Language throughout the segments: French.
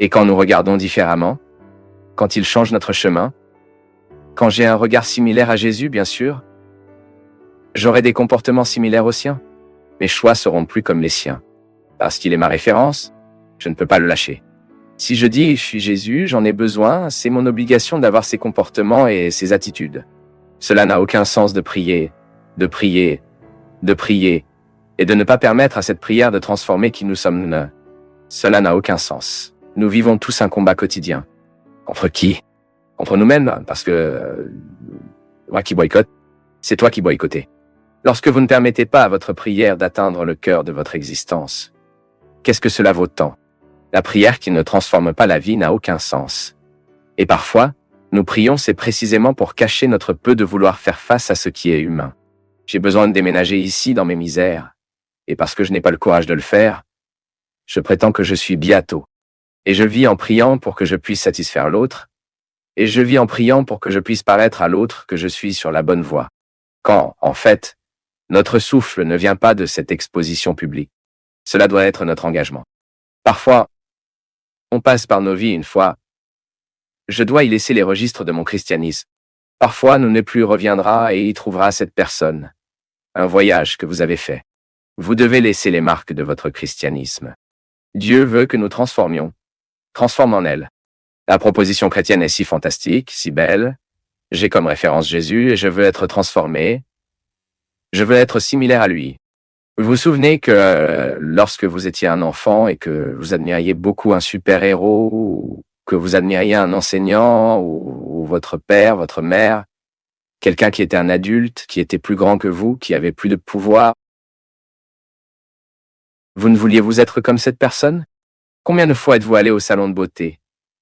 Et quand nous regardons différemment, quand il change notre chemin, quand j'ai un regard similaire à Jésus, bien sûr, j'aurai des comportements similaires aux siens. Mes choix seront plus comme les siens. Parce qu'il est ma référence, je ne peux pas le lâcher. Si je dis « je suis Jésus, j'en ai besoin », c'est mon obligation d'avoir ces comportements et ces attitudes. Cela n'a aucun sens de prier, de prier, de prier, et de ne pas permettre à cette prière de transformer qui nous sommes. Cela n'a aucun sens. Nous vivons tous un combat quotidien. Contre qui? Contre nous-mêmes, parce que moi qui boycotte, c'est toi qui boycottez. Lorsque vous ne permettez pas à votre prière d'atteindre le cœur de votre existence, qu'est-ce que cela vaut tant? La prière qui ne transforme pas la vie n'a aucun sens. Et parfois, nous prions, c'est précisément pour cacher notre peu de vouloir faire face à ce qui est humain. J'ai besoin de déménager ici dans mes misères, et parce que je n'ai pas le courage de le faire, je prétends que je suis bientôt. Et je vis en priant pour que je puisse satisfaire l'autre, et je vis en priant pour que je puisse paraître à l'autre que je suis sur la bonne voie. Quand, en fait, notre souffle ne vient pas de cette exposition publique. Cela doit être notre engagement. Parfois, on passe par nos vies une fois. Je dois y laisser les registres de mon christianisme. Parfois, nous ne plus reviendra et y trouvera cette personne. Un voyage que vous avez fait. Vous devez laisser les marques de votre christianisme. Dieu veut que nous transformions. Transforme en elle. La proposition chrétienne est si fantastique, si belle. J'ai comme référence Jésus et je veux être transformé. Je veux être similaire à lui. Vous vous souvenez que lorsque vous étiez un enfant et que vous admiriez beaucoup un super-héros, ou que vous admiriez un enseignant, ou votre père, votre mère, quelqu'un qui était un adulte, qui était plus grand que vous, qui avait plus de pouvoir, vous ne vouliez vous être comme cette personne? Combien de fois êtes-vous allé au salon de beauté,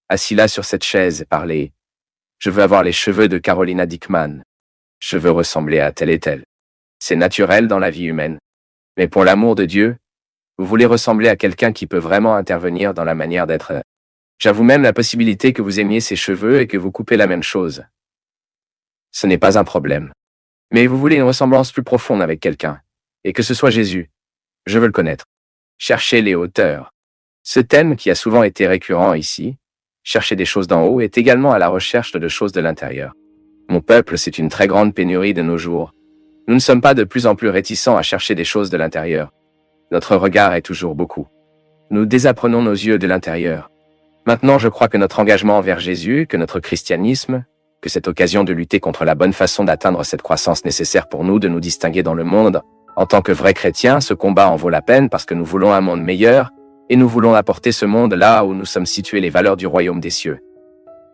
assis là sur cette chaise et parler « Je veux avoir les cheveux de Carolina Dickman. Je veux ressembler à tel et tel. » C'est naturel dans la vie humaine. Mais pour l'amour de Dieu, vous voulez ressembler à quelqu'un qui peut vraiment intervenir dans la manière d'être. J'avoue même la possibilité que vous aimiez ses cheveux et que vous coupez la même chose. Ce n'est pas un problème. Mais vous voulez une ressemblance plus profonde avec quelqu'un. Et que ce soit Jésus. Je veux le connaître. Cherchez les hauteurs. Ce thème qui a souvent été récurrent ici, chercher des choses d'en haut, est également à la recherche de choses de l'intérieur. Mon peuple, c'est une très grande pénurie de nos jours. Nous ne sommes pas de plus en plus réticents à chercher des choses de l'intérieur. Notre regard est toujours beaucoup. Nous désapprenons nos yeux de l'intérieur. Maintenant, je crois que notre engagement envers Jésus, que notre christianisme, que cette occasion de lutter contre la bonne façon d'atteindre cette croissance nécessaire pour nous de nous distinguer dans le monde, en tant que vrais chrétiens, ce combat en vaut la peine parce que nous voulons un monde meilleur et nous voulons apporter ce monde là où nous sommes situés les valeurs du royaume des cieux.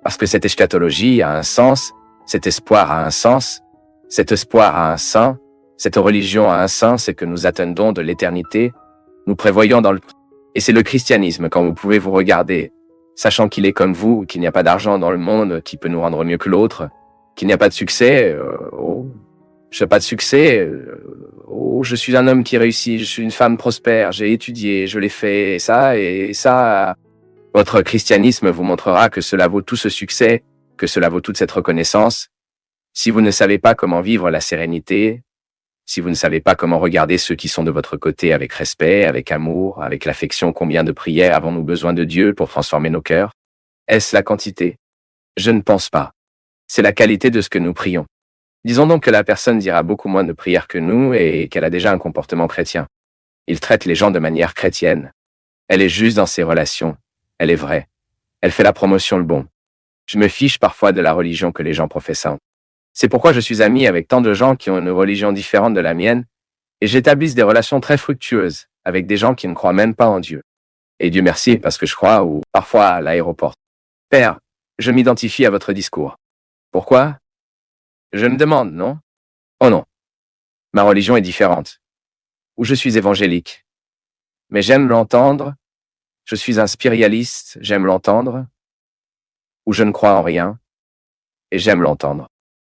Parce que cette eschatologie a un sens, cet espoir a un sens, cet espoir a un sein, cette religion a un sens, c'est que nous attendons de l'éternité, nous prévoyons dans le... Et c'est le christianisme, quand vous pouvez vous regarder, sachant qu'il est comme vous, qu'il n'y a pas d'argent dans le monde qui peut nous rendre mieux que l'autre, qu'il n'y a pas de succès, je n'ai pas de succès, je suis un homme qui réussit, je suis une femme prospère, j'ai étudié, je l'ai fait, et ça, votre christianisme vous montrera que cela vaut tout ce succès, que cela vaut toute cette reconnaissance. Si vous ne savez pas comment vivre la sérénité, si vous ne savez pas comment regarder ceux qui sont de votre côté avec respect, avec amour, avec l'affection, combien de prières avons-nous besoin de Dieu pour transformer nos cœurs? Est-ce la quantité? Je ne pense pas. C'est la qualité de ce que nous prions. Disons donc que la personne dira beaucoup moins de prières que nous et qu'elle a déjà un comportement chrétien. Il traite les gens de manière chrétienne. Elle est juste dans ses relations. Elle est vraie. Elle fait la promotion le bon. Je me fiche parfois de la religion que les gens professent. C'est pourquoi je suis ami avec tant de gens qui ont une religion différente de la mienne, et j'établisse des relations très fructueuses avec des gens qui ne croient même pas en Dieu. Et Dieu merci parce que je crois, ou parfois à l'aéroport. Père, je m'identifie à votre discours. Pourquoi? Je me demande, non? Oh non. Ma religion est différente. Ou je suis évangélique. Mais j'aime l'entendre. Je suis un spiritualiste, j'aime l'entendre. Ou je ne crois en rien. Et j'aime l'entendre.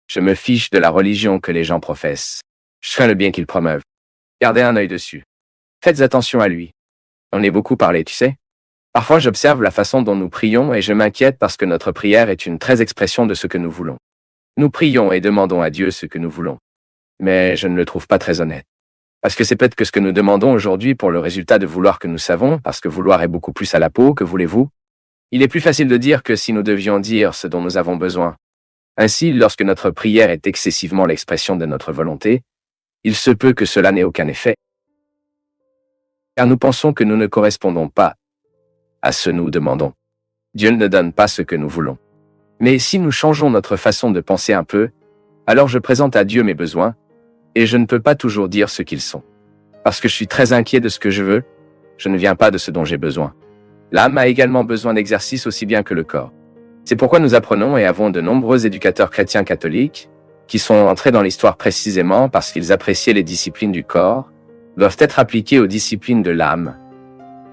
Je me fiche de la religion que les gens professent. Je crains le bien qu'ils promeuvent. Gardez un œil dessus. Faites attention à lui. On est beaucoup parlé, tu sais. Parfois, j'observe la façon dont nous prions et je m'inquiète parce que notre prière est une très expression de ce que nous voulons. Nous prions et demandons à Dieu ce que nous voulons. Mais je ne le trouve pas très honnête. Parce que c'est peut-être que ce que nous demandons aujourd'hui pour le résultat de vouloir que nous savons, parce que vouloir est beaucoup plus à la peau, que voulez-vous? Il est plus facile de dire que si nous devions dire ce dont nous avons besoin. Ainsi, lorsque notre prière est excessivement l'expression de notre volonté, il se peut que cela n'ait aucun effet, car nous pensons que nous ne correspondons pas à ce que nous demandons. Dieu ne donne pas ce que nous voulons. Mais si nous changeons notre façon de penser un peu, alors je présente à Dieu mes besoins, et je ne peux pas toujours dire ce qu'ils sont. Parce que je suis très inquiet de ce que je veux, je ne viens pas de ce dont j'ai besoin. L'âme a également besoin d'exercice aussi bien que le corps. C'est pourquoi nous apprenons et avons de nombreux éducateurs chrétiens catholiques, qui sont entrés dans l'histoire précisément parce qu'ils appréciaient les disciplines du corps, doivent être appliquées aux disciplines de l'âme,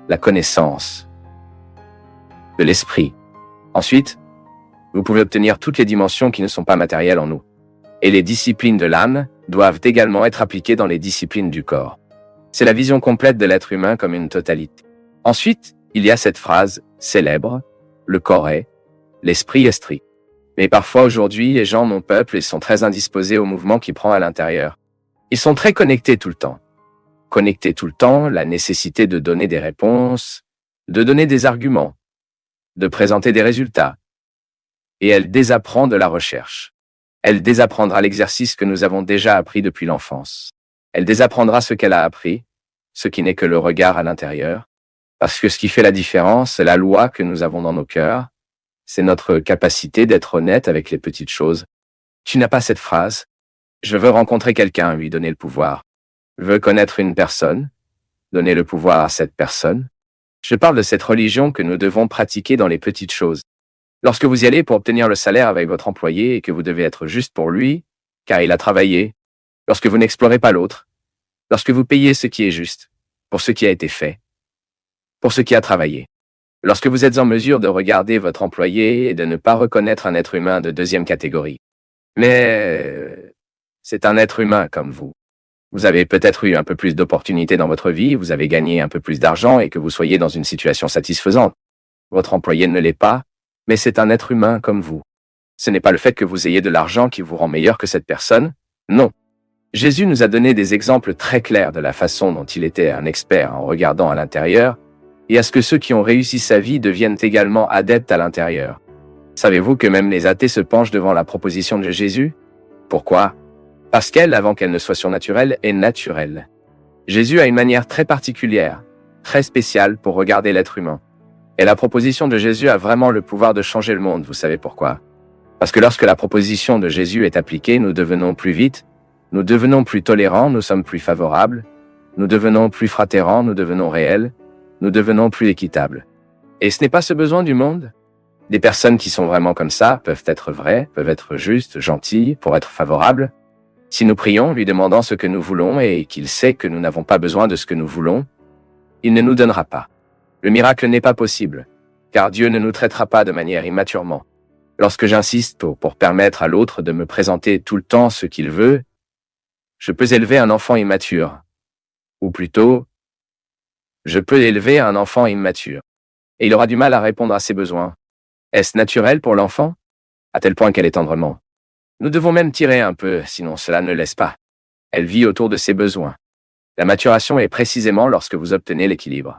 la connaissance, de l'esprit. Ensuite, vous pouvez obtenir toutes les dimensions qui ne sont pas matérielles en nous. Et les disciplines de l'âme doivent également être appliquées dans les disciplines du corps. C'est la vision complète de l'être humain comme une totalité. Ensuite, il y a cette phrase célèbre, le corps est, l'esprit est strict. Mais parfois aujourd'hui, les gens, mon peuple, ils sont très indisposés au mouvement qui prend à l'intérieur. Ils sont très connectés tout le temps. Connectés tout le temps, la nécessité de donner des réponses, de donner des arguments, de présenter des résultats. Et elle désapprend de la recherche. Elle désapprendra l'exercice que nous avons déjà appris depuis l'enfance. Elle désapprendra ce qu'elle a appris, ce qui n'est que le regard à l'intérieur. Parce que ce qui fait la différence, c'est la loi que nous avons dans nos cœurs. C'est notre capacité d'être honnête avec les petites choses. Tu n'as pas cette phrase. Je veux rencontrer quelqu'un, lui donner le pouvoir. Je veux connaître une personne, donner le pouvoir à cette personne. Je parle de cette religion que nous devons pratiquer dans les petites choses. Lorsque vous y allez pour obtenir le salaire avec votre employé et que vous devez être juste pour lui, car il a travaillé, lorsque vous n'explorez pas l'autre, lorsque vous payez ce qui est juste, pour ce qui a été fait, pour ce qui a travaillé. Lorsque vous êtes en mesure de regarder votre employé et de ne pas reconnaître un être humain de deuxième catégorie. Mais c'est un être humain comme vous. Vous avez peut-être eu un peu plus d'opportunités dans votre vie, vous avez gagné un peu plus d'argent et que vous soyez dans une situation satisfaisante. Votre employé ne l'est pas, mais c'est un être humain comme vous. Ce n'est pas le fait que vous ayez de l'argent qui vous rend meilleur que cette personne, non. Jésus nous a donné des exemples très clairs de la façon dont il était un expert en regardant à l'intérieur, et à ce que ceux qui ont réussi sa vie deviennent également adeptes à l'intérieur. Savez-vous que même les athées se penchent devant la proposition de Jésus? Pourquoi? Parce qu'elle, avant qu'elle ne soit surnaturelle, est naturelle. Jésus a une manière très particulière, très spéciale pour regarder l'être humain. Et la proposition de Jésus a vraiment le pouvoir de changer le monde, vous savez pourquoi? Parce que lorsque la proposition de Jésus est appliquée, nous devenons plus vite, nous devenons plus tolérants, nous sommes plus favorables, nous devenons plus fraternels, nous devenons réels, nous devenons plus équitables. Et ce n'est pas ce besoin du monde? Des personnes qui sont vraiment comme ça peuvent être vraies, peuvent être justes, gentilles, pour être favorables. Si nous prions, lui demandant ce que nous voulons et qu'il sait que nous n'avons pas besoin de ce que nous voulons, il ne nous donnera pas. Le miracle n'est pas possible, car Dieu ne nous traitera pas de manière immaturement. Lorsque j'insiste pour permettre à l'autre de me présenter tout le temps ce qu'il veut, je peux élever un enfant immature. Ou plutôt, je peux élever un enfant immature. Et il aura du mal à répondre à ses besoins. Est-ce naturel pour l'enfant? À tel point qu'elle est tendrement. Nous devons même tirer un peu, sinon cela ne laisse pas. Elle vit autour de ses besoins. La maturation est précisément lorsque vous obtenez l'équilibre.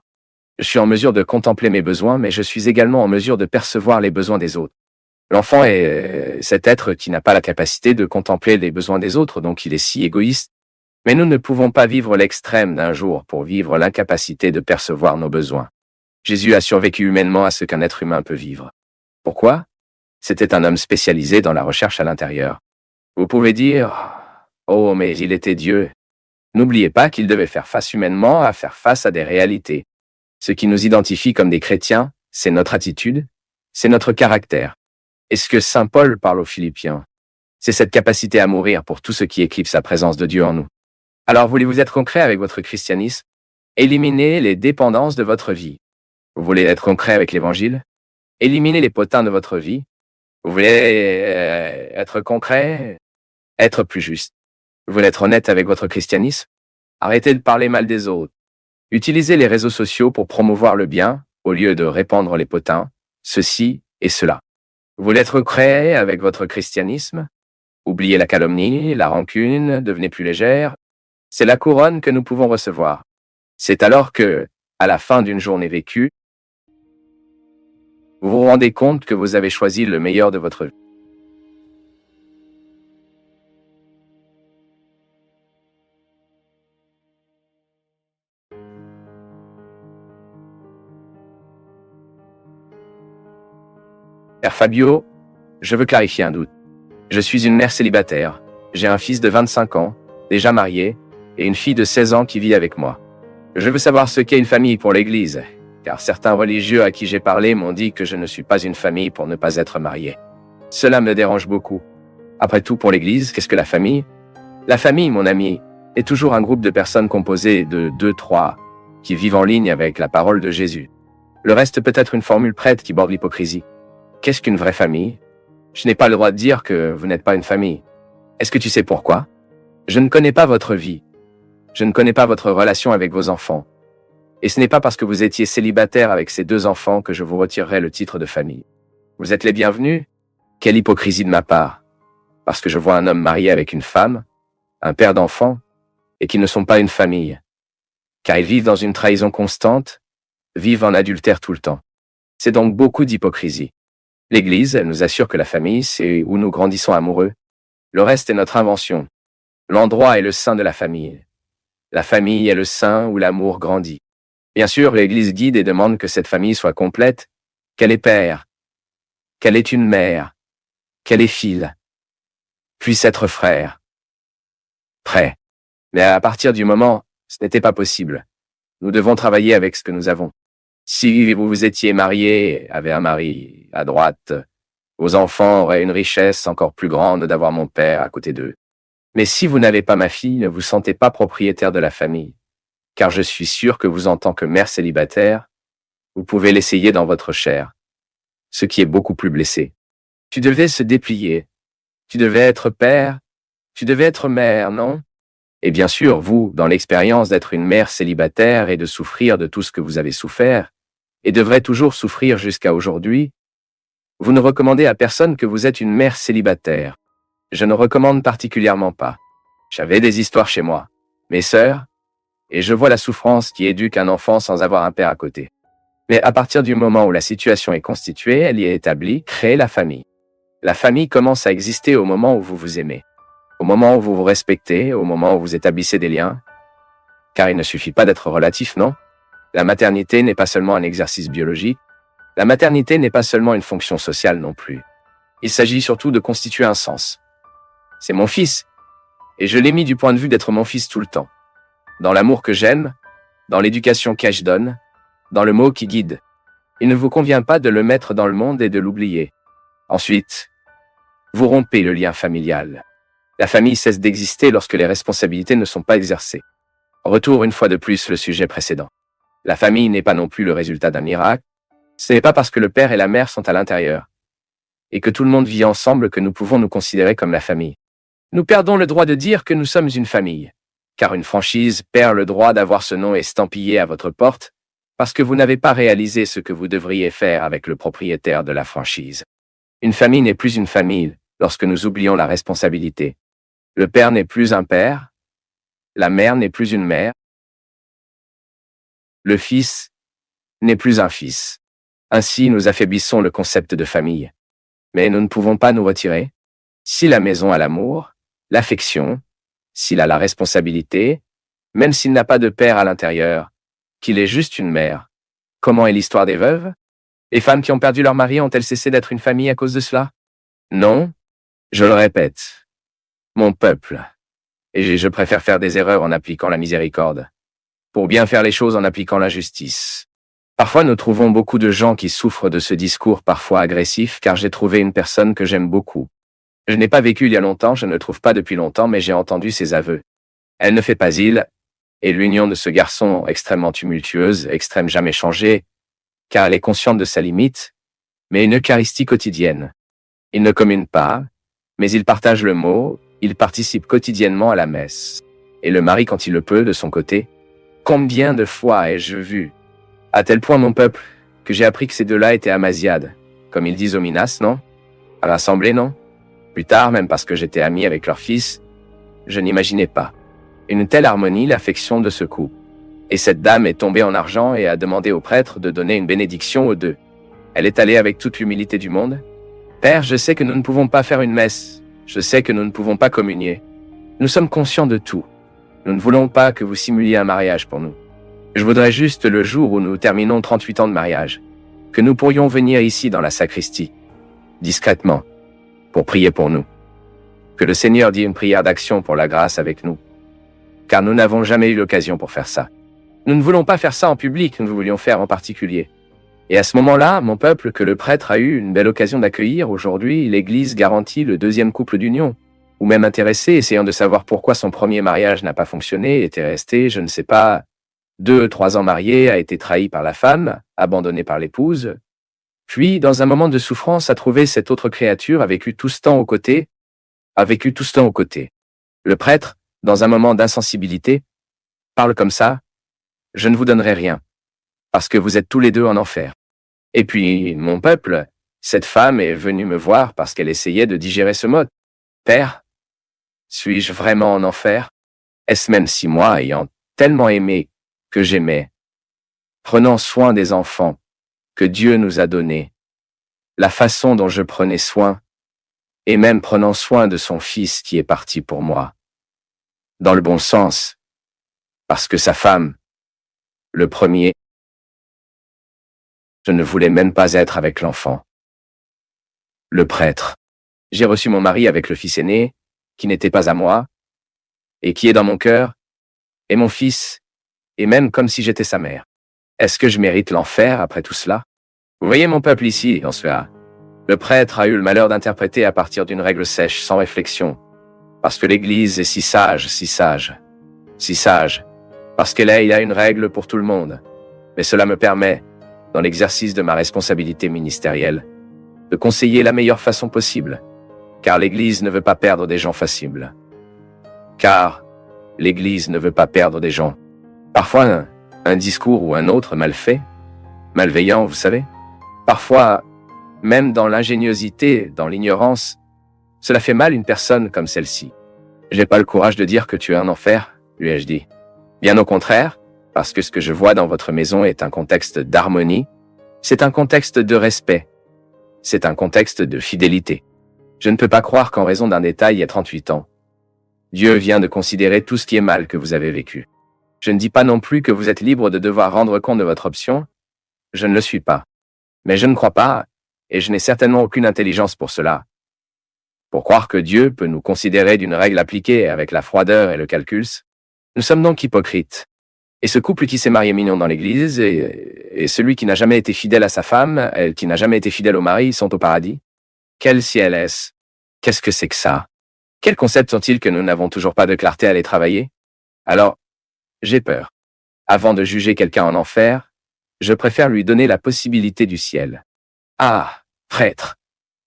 Je suis en mesure de contempler mes besoins, mais je suis également en mesure de percevoir les besoins des autres. L'enfant est cet être qui n'a pas la capacité de contempler les besoins des autres, donc il est si égoïste. Mais nous ne pouvons pas vivre l'extrême d'un jour pour vivre l'incapacité de percevoir nos besoins. Jésus a survécu humainement à ce qu'un être humain peut vivre. Pourquoi? C'était un homme spécialisé dans la recherche à l'intérieur. Vous pouvez dire, « Oh, mais il était Dieu ». N'oubliez pas qu'il devait faire face humainement à faire face à des réalités. Ce qui nous identifie comme des chrétiens, c'est notre attitude, c'est notre caractère. Et ce que saint Paul parle aux Philippiens, c'est cette capacité à mourir pour tout ce qui éclipse la présence de Dieu en nous. Alors voulez-vous être concret avec votre christianisme? Éliminez les dépendances de votre vie. Vous voulez être concret avec l'Évangile? Éliminez les potins de votre vie. Vous voulez être concret? Être plus juste. Vous voulez être honnête avec votre christianisme? Arrêtez de parler mal des autres. Utilisez les réseaux sociaux pour promouvoir le bien, au lieu de répandre les potins, ceci et cela. Vous voulez être concret avec votre christianisme? Oubliez la calomnie, la rancune, devenez plus légère. C'est la couronne que nous pouvons recevoir. C'est alors que, à la fin d'une journée vécue, Vous vous rendez compte que vous avez choisi le meilleur de votre vie. Père Fabio, je veux clarifier un doute. Je suis une mère célibataire. J'ai un fils de 25 ans, déjà marié, et une fille de 16 ans qui vit avec moi. Je veux savoir ce qu'est une famille pour l'Église, car certains religieux à qui j'ai parlé m'ont dit que je ne suis pas une famille pour ne pas être marié. Cela me dérange beaucoup. Après tout, pour l'Église, qu'est-ce que la famille? La famille, mon ami, est toujours un groupe de personnes composé de 2, 3, qui vivent en ligne avec la parole de Jésus. Le reste peut être une formule prête qui borde l'hypocrisie. Qu'est-ce qu'une vraie famille? Je n'ai pas le droit de dire que vous n'êtes pas une famille. Est-ce que tu sais pourquoi? Je ne connais pas votre vie. Je ne connais pas votre relation avec vos enfants. Et ce n'est pas parce que vous étiez célibataire avec ces 2 enfants que je vous retirerai le titre de famille. Vous êtes les bienvenus? Quelle hypocrisie de ma part. Parce que je vois un homme marié avec une femme, un père d'enfants, et qui ne sont pas une famille. Car ils vivent dans une trahison constante, vivent en adultère tout le temps. C'est donc beaucoup d'hypocrisie. L'Église, elle nous assure que la famille, c'est où nous grandissons amoureux. Le reste est notre invention. L'endroit est le sein de la famille. La famille est le sein où l'amour grandit. Bien sûr, l'Église guide et demande que cette famille soit complète, qu'elle ait père, qu'elle ait une mère, qu'elle ait fille, puisse être frère. Prêt. Mais à partir du moment, ce n'était pas possible. Nous devons travailler avec ce que nous avons. Si vous étiez marié, avez un mari à droite, vos enfants auraient une richesse encore plus grande d'avoir mon père à côté d'eux. Mais si vous n'avez pas ma fille, ne vous sentez pas propriétaire de la famille, car je suis sûr que vous, en tant que mère célibataire, vous pouvez l'essayer dans votre chair, ce qui est beaucoup plus blessé. Tu devais se déplier. Tu devais être père. Tu devais être mère, non? Et bien sûr, vous, dans l'expérience d'être une mère célibataire et de souffrir de tout ce que vous avez souffert, et devrez toujours souffrir jusqu'à aujourd'hui, vous ne recommandez à personne que vous êtes une mère célibataire. Je ne recommande particulièrement pas. J'avais des histoires chez moi, mes sœurs, et je vois la souffrance qui éduque un enfant sans avoir un père à côté. Mais à partir du moment où la situation est constituée, elle y est établie, créez la famille. La famille commence à exister au moment où vous vous aimez, au moment où vous vous respectez, au moment où vous établissez des liens. Car il ne suffit pas d'être relatif, non? La maternité n'est pas seulement un exercice biologique, la maternité n'est pas seulement une fonction sociale non plus. Il s'agit surtout de constituer un sens. C'est mon fils, et je l'ai mis du point de vue d'être mon fils tout le temps. Dans l'amour que j'aime, dans l'éducation que je donne, dans le mot qui guide. Il ne vous convient pas de le mettre dans le monde et de l'oublier. Ensuite, vous rompez le lien familial. La famille cesse d'exister lorsque les responsabilités ne sont pas exercées. Retour une fois de plus le sujet précédent. La famille n'est pas non plus le résultat d'un miracle. Ce n'est pas parce que le père et la mère sont à l'intérieur et que tout le monde vit ensemble que nous pouvons nous considérer comme la famille. Nous perdons le droit de dire que nous sommes une famille, car une franchise perd le droit d'avoir ce nom estampillé à votre porte parce que vous n'avez pas réalisé ce que vous devriez faire avec le propriétaire de la franchise. Une famille n'est plus une famille lorsque nous oublions la responsabilité. Le père n'est plus un père, la mère n'est plus une mère, le fils n'est plus un fils. Ainsi, nous affaiblissons le concept de famille. Mais nous ne pouvons pas nous retirer. S'il a maison à l'amour, l'affection, s'il a la responsabilité, même s'il n'a pas de père à l'intérieur, qu'il est juste une mère. Comment est l'histoire des veuves? Les femmes qui ont perdu leur mari ont-elles cessé d'être une famille à cause de cela? Non, je le répète. Mon peuple. Et je préfère faire des erreurs en appliquant la miséricorde, pour bien faire les choses en appliquant la justice. Parfois, nous trouvons beaucoup de gens qui souffrent de ce discours parfois agressif, car j'ai trouvé une personne que j'aime beaucoup. Je n'ai pas vécu il y a longtemps, je ne le trouve pas depuis longtemps, mais j'ai entendu ses aveux. Elle ne fait pas île, et l'union de ce garçon extrêmement tumultueuse, extrême jamais changée, car elle est consciente de sa limite, mais une eucharistie quotidienne. Ils ne communent pas, mais ils partagent le mot, ils participent quotidiennement à la messe. Et le mari, quand il le peut, de son côté, combien de fois ai-je vu? À tel point, mon peuple, que j'ai appris que ces deux-là étaient amasiades, comme ils disent au Minas, non? À l'Assemblée, non? Plus tard, même parce que j'étais ami avec leur fils, je n'imaginais pas une telle harmonie, l'affection de ce couple. Et cette dame est tombée en argent et a demandé au prêtre de donner une bénédiction aux deux. Elle est allée avec toute l'humilité du monde. Père, je sais que nous ne pouvons pas faire une messe. Je sais que nous ne pouvons pas communier. Nous sommes conscients de tout. Nous ne voulons pas que vous simuliez un mariage pour nous. Je voudrais juste le jour où nous terminons 38 ans de mariage, que nous pourrions venir ici dans la sacristie, discrètement, pour prier pour nous. Que le Seigneur dise une prière d'action pour la grâce avec nous. Car nous n'avons jamais eu l'occasion pour faire ça. Nous ne voulons pas faire ça en public, nous voulions faire en particulier. Et à ce moment-là, mon peuple, que le prêtre a eu une belle occasion d'accueillir, aujourd'hui, l'Église garantit le deuxième couple d'union. Ou même intéressé, essayant de savoir pourquoi son premier mariage n'a pas fonctionné, était resté, je ne sais pas, 2-3 ans marié, a été trahi par la femme, abandonné par l'épouse. Puis, dans un moment de souffrance, a trouvé cette autre créature, a vécu tout ce temps aux côtés. Le prêtre, dans un moment d'insensibilité, parle comme ça, « Je ne vous donnerai rien, parce que vous êtes tous les deux en enfer. » Et puis, mon peuple, cette femme est venue me voir parce qu'elle essayait de digérer ce mot. « Père, suis-je vraiment en enfer? Est-ce même si moi, ayant tellement aimé que j'aimais, prenant soin des enfants que Dieu nous a donnés, la façon dont je prenais soin, et même prenant soin de son fils qui est parti pour moi, dans le bon sens, parce que sa femme, le premier, je ne voulais même pas être avec l'enfant. Le prêtre. J'ai reçu mon mari avec le fils aîné, qui n'était pas à moi, et qui est dans mon cœur, et mon fils, et même comme si j'étais sa mère. Est-ce que je mérite l'enfer après tout cela? Vous voyez mon peuple ici, en cela. Le prêtre a eu le malheur d'interpréter à partir d'une règle sèche, sans réflexion, parce que l'Église est si sage, parce qu'elle a une règle pour tout le monde. Mais cela me permet, dans l'exercice de ma responsabilité ministérielle, de conseiller la meilleure façon possible, car l'Église ne veut pas perdre des gens faciles. Car l'Église ne veut pas perdre des gens. Parfois, un discours ou un autre mal fait, malveillant, vous savez. Parfois, même dans l'ingéniosité, dans l'ignorance, cela fait mal une personne comme celle-ci. J'ai pas le courage de dire que tu es en enfer, lui ai-je dit. Bien au contraire, parce que ce que je vois dans votre maison est un contexte d'harmonie, c'est un contexte de respect, c'est un contexte de fidélité. Je ne peux pas croire qu'en raison d'un détail il y a 38 ans, Dieu vient de considérer tout ce qui est mal que vous avez vécu. Je ne dis pas non plus que vous êtes libre de devoir rendre compte de votre option, je ne le suis pas. Mais je ne crois pas, et je n'ai certainement aucune intelligence pour cela, pour croire que Dieu peut nous considérer d'une règle appliquée avec la froideur et le calcul. Nous sommes donc hypocrites. Et ce couple qui s'est marié mignon dans l'église, et celui qui n'a jamais été fidèle à sa femme, elle qui n'a jamais été fidèle au mari, sont au paradis? Quel ciel est-ce? Qu'est-ce que c'est que ça? Quels concepts sont-ils que nous n'avons toujours pas de clarté à les travailler? Alors, j'ai peur. Avant de juger quelqu'un en enfer, je préfère lui donner la possibilité du ciel. Ah, prêtre,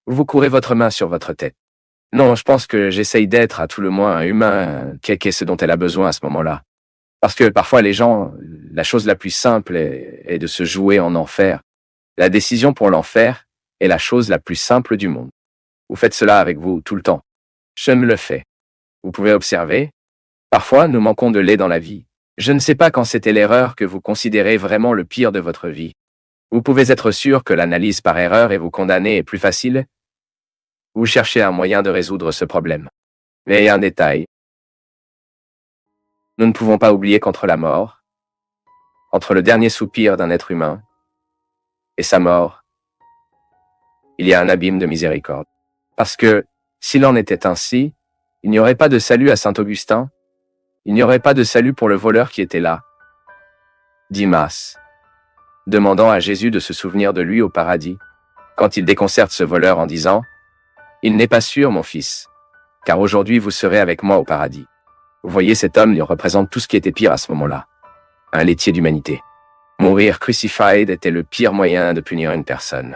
vous courez votre main sur votre tête. Non, je pense que j'essaye d'être à tout le moins un humain, qu'est ce dont elle a besoin à ce moment-là. Parce que parfois les gens, la chose la plus simple est de se jouer en enfer. La décision pour l'enfer est la chose la plus simple du monde. Vous faites cela avec vous tout le temps. Je me le fais. Vous pouvez observer. Parfois, nous manquons de lait dans la vie. Je ne sais pas quand c'était l'erreur que vous considérez vraiment le pire de votre vie. Vous pouvez être sûr que l'analyse par erreur et vous condamner est plus facile. Vous cherchez un moyen de résoudre ce problème. Mais un détail. Nous ne pouvons pas oublier qu'entre la mort, entre le dernier soupir d'un être humain et sa mort, il y a un abîme de miséricorde. Parce que, s'il en était ainsi, il n'y aurait pas de salut à Saint-Augustin, il n'y aurait pas de salut pour le voleur qui était là. Dimas, demandant à Jésus de se souvenir de lui au paradis, quand il déconcerte ce voleur en disant « Il n'est pas sûr, mon fils, car aujourd'hui vous serez avec moi au paradis. » Vous voyez, cet homme lui représente tout ce qui était pire à ce moment-là. Un laitier d'humanité. Mourir crucified était le pire moyen de punir une personne.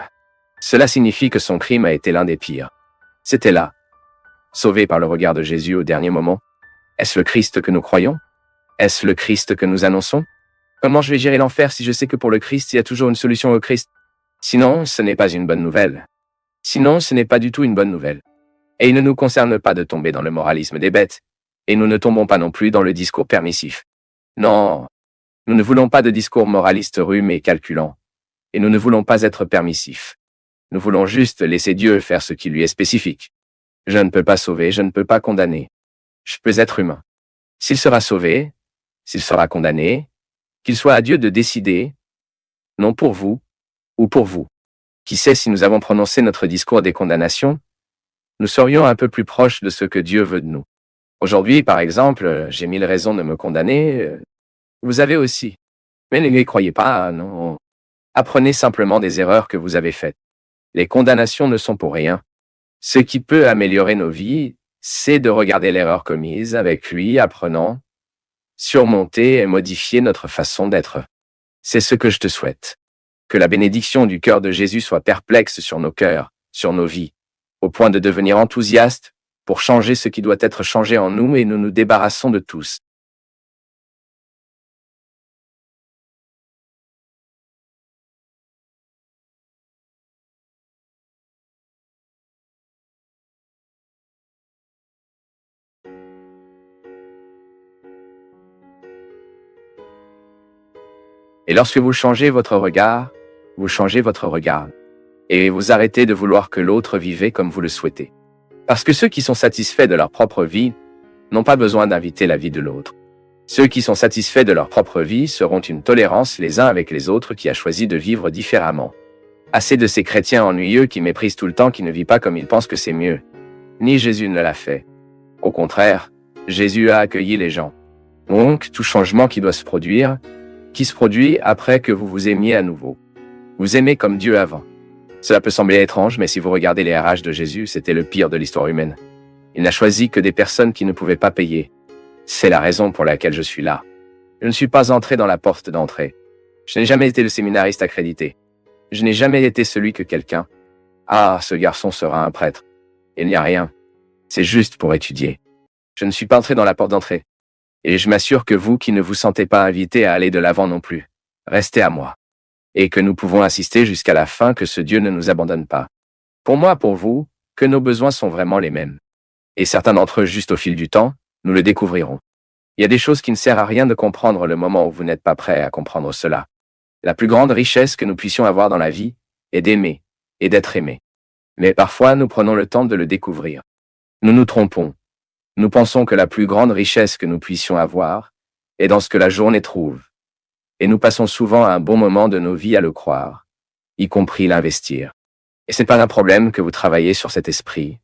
Cela signifie que son crime a été l'un des pires. C'était là, sauvé par le regard de Jésus au dernier moment. Est-ce le Christ que nous croyons? Est-ce le Christ que nous annonçons? Comment je vais gérer l'enfer si je sais que pour le Christ, il y a toujours une solution au Christ? Sinon, ce n'est pas une bonne nouvelle. Sinon, ce n'est pas du tout une bonne nouvelle. Et il ne nous concerne pas de tomber dans le moralisme des bêtes, et nous ne tombons pas non plus dans le discours permissif. Non, nous ne voulons pas de discours moraliste rhume et calculant. Et nous ne voulons pas être permissifs. Nous voulons juste laisser Dieu faire ce qui lui est spécifique. Je ne peux pas sauver, je ne peux pas condamner. Je peux être humain. S'il sera sauvé, s'il sera condamné, qu'il soit à Dieu de décider, non pour vous, ou pour vous. Qui sait si nous avons prononcé notre discours des condamnations, nous serions un peu plus proches de ce que Dieu veut de nous. Aujourd'hui, par exemple, j'ai 1000 raisons de me condamner. Vous avez aussi. Mais ne les croyez pas, non. Apprenez simplement des erreurs que vous avez faites. Les condamnations ne sont pour rien. Ce qui peut améliorer nos vies, c'est de regarder l'erreur commise avec lui, apprenant, surmonter et modifier notre façon d'être. C'est ce que je te souhaite. Que la bénédiction du cœur de Jésus soit perplexe sur nos cœurs, sur nos vies, au point de devenir enthousiastes pour changer ce qui doit être changé en nous et nous nous débarrassons de tous. Et lorsque vous changez votre regard, vous changez votre regard. Et vous arrêtez de vouloir que l'autre vive comme vous le souhaitez. Parce que ceux qui sont satisfaits de leur propre vie n'ont pas besoin d'inviter la vie de l'autre. Ceux qui sont satisfaits de leur propre vie seront une tolérance les uns avec les autres qui a choisi de vivre différemment. Assez de ces chrétiens ennuyeux qui méprisent tout le temps, qui ne vivent pas comme ils pensent que c'est mieux. Ni Jésus ne l'a fait. Au contraire, Jésus a accueilli les gens. Donc, tout changement qui doit se produire, qui se produit après que vous vous aimiez à nouveau. Vous aimez comme Dieu avant. Cela peut sembler étrange, mais si vous regardez les RH de Jésus, c'était le pire de l'histoire humaine. Il n'a choisi que des personnes qui ne pouvaient pas payer. C'est la raison pour laquelle je suis là. Je ne suis pas entré dans la porte d'entrée. Je n'ai jamais été le séminariste accrédité. Je n'ai jamais été celui que quelqu'un. Ah, ce garçon sera un prêtre. Il n'y a rien. C'est juste pour étudier. Je ne suis pas entré dans la porte d'entrée. Et je m'assure que vous qui ne vous sentez pas invité à aller de l'avant non plus, restez à moi. Et que nous pouvons assister jusqu'à la fin, que ce Dieu ne nous abandonne pas. Pour moi, pour vous, que nos besoins sont vraiment les mêmes. Et certains d'entre eux, juste au fil du temps, nous le découvrirons. Il y a des choses qui ne servent à rien de comprendre le moment où vous n'êtes pas prêt à comprendre cela. La plus grande richesse que nous puissions avoir dans la vie est d'aimer et d'être aimé. Mais parfois, nous prenons le temps de le découvrir. Nous nous trompons. Nous pensons que la plus grande richesse que nous puissions avoir est dans ce que la journée trouve. Et nous passons souvent un bon moment de nos vies à le croire, y compris l'investir. Et ce n'est pas un problème que vous travaillez sur cet esprit,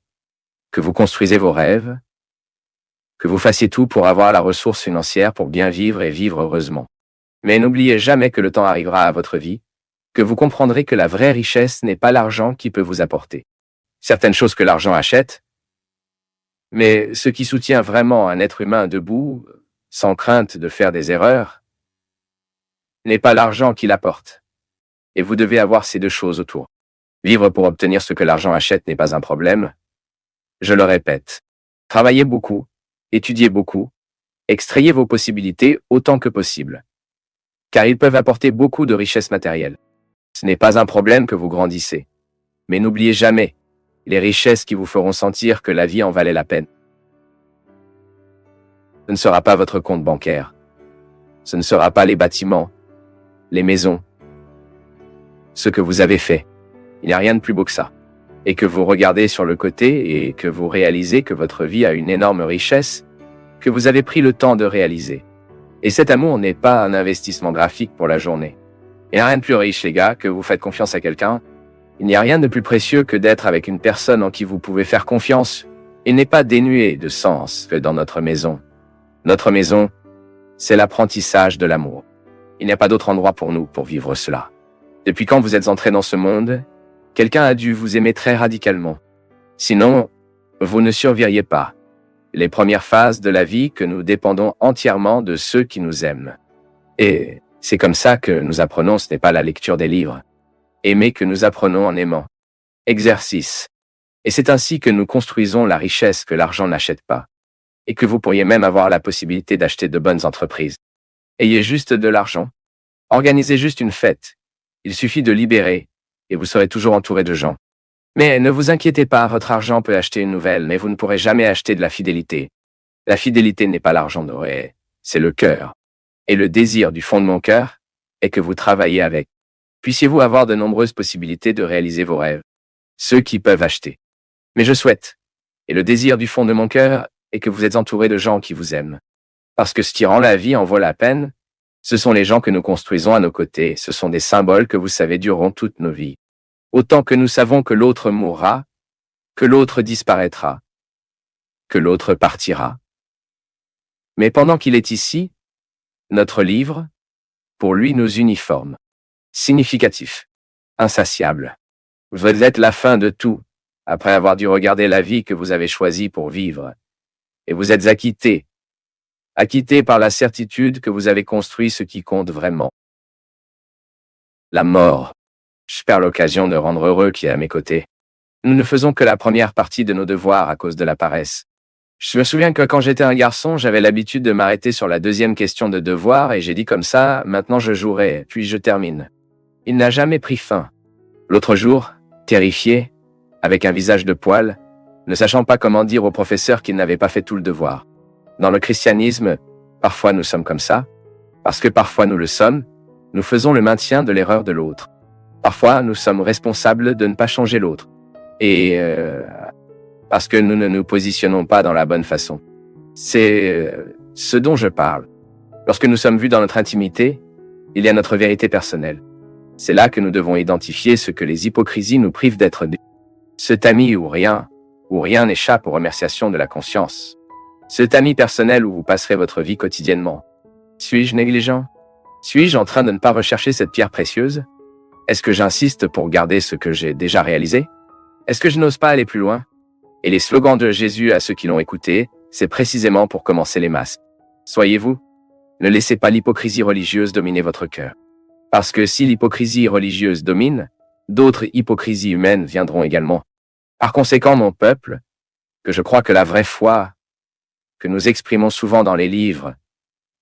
que vous construisez vos rêves, que vous fassiez tout pour avoir la ressource financière pour bien vivre et vivre heureusement. Mais n'oubliez jamais que le temps arrivera à votre vie, que vous comprendrez que la vraie richesse n'est pas l'argent qui peut vous apporter. Certaines choses que l'argent achète, mais ce qui soutient vraiment un être humain debout, sans crainte de faire des erreurs, n'est pas l'argent qui l'apporte. Et vous devez avoir ces deux choses autour. Vivre pour obtenir ce que l'argent achète n'est pas un problème. Je le répète. Travaillez beaucoup, étudiez beaucoup, extrayez vos possibilités autant que possible. Car ils peuvent apporter beaucoup de richesses matérielles. Ce n'est pas un problème que vous grandissez. Mais n'oubliez jamais les richesses qui vous feront sentir que la vie en valait la peine. Ce ne sera pas votre compte bancaire. Ce ne sera pas les bâtiments, les maisons, ce que vous avez fait. Il n'y a rien de plus beau que ça. Et que vous regardez sur le côté et que vous réalisez que votre vie a une énorme richesse que vous avez pris le temps de réaliser. Et cet amour n'est pas un investissement graphique pour la journée. Il n'y a rien de plus riche, les gars, que vous faites confiance à quelqu'un. Il n'y a rien de plus précieux que d'être avec une personne en qui vous pouvez faire confiance. Il n'est pas dénué de sens que dans notre maison. Notre maison, c'est l'apprentissage de l'amour. Il n'y a pas d'autre endroit pour nous pour vivre cela. Depuis quand vous êtes entrés dans ce monde, quelqu'un a dû vous aimer très radicalement. Sinon, vous ne survivriez pas. Les premières phases de la vie que nous dépendons entièrement de ceux qui nous aiment. Et c'est comme ça que nous apprenons, ce n'est pas la lecture des livres. Aimer que nous apprenons en aimant. Exercice. Et c'est ainsi que nous construisons la richesse que l'argent n'achète pas. Et que vous pourriez même avoir la possibilité d'acheter de bonnes entreprises. Ayez juste de l'argent. Organisez juste une fête. Il suffit de libérer, et vous serez toujours entouré de gens. Mais ne vous inquiétez pas, votre argent peut acheter une nouvelle, mais vous ne pourrez jamais acheter de la fidélité. La fidélité n'est pas l'argent doré, c'est le cœur. Et le désir du fond de mon cœur est que vous travaillez avec. puissiez-vous avoir de nombreuses possibilités de réaliser vos rêves. Ceux qui peuvent acheter. Mais je souhaite, et le désir du fond de mon cœur, est que vous êtes entouré de gens qui vous aiment. Parce que ce qui rend la vie en vaut la peine, ce sont les gens que nous construisons à nos côtés, ce sont des symboles que vous savez dureront toutes nos vies. Autant que nous savons que l'autre mourra, que l'autre disparaîtra, que l'autre partira. Mais pendant qu'il est ici, notre livre, pour lui nos uniformes, significatif, insatiable. Vous êtes la fin de tout, après avoir dû regarder la vie que vous avez choisie pour vivre. Et vous êtes acquitté par la certitude que vous avez construit ce qui compte vraiment. La mort. Je perds l'occasion de rendre heureux qui est à mes côtés. Nous ne faisons que la première partie de nos devoirs à cause de la paresse. Je me souviens que quand j'étais un garçon, j'avais l'habitude de m'arrêter sur la deuxième question de devoir et j'ai dit comme ça, maintenant je jouerai, puis je termine. Il n'a jamais pris fin. L'autre jour, terrifié, avec un visage de poil, ne sachant pas comment dire au professeur qu'il n'avait pas fait tout le devoir. Dans le christianisme, parfois nous sommes comme ça, parce que parfois nous le sommes, nous faisons le maintien de l'erreur de l'autre. Parfois nous sommes responsables de ne pas changer l'autre. Et parce que nous ne nous positionnons pas dans la bonne façon. C'est ce dont je parle. Lorsque nous sommes vus dans notre intimité, il y a notre vérité personnelle. C'est là que nous devons identifier ce que les hypocrisies nous privent d'être. Cet ami où rien n'échappe aux remerciations de la conscience. Cet ami personnel où vous passerez votre vie quotidiennement. Suis-je négligent? Suis-je en train de ne pas rechercher cette pierre précieuse? Est-ce que j'insiste pour garder ce que j'ai déjà réalisé? Est-ce que je n'ose pas aller plus loin? Et les slogans de Jésus à ceux qui l'ont écouté, c'est précisément pour commencer les masses. Soyez-vous. Ne laissez pas l'hypocrisie religieuse dominer votre cœur. Parce que si l'hypocrisie religieuse domine, d'autres hypocrisies humaines viendront également. Par conséquent, mon peuple, que je crois que la vraie foi, que nous exprimons souvent dans les livres,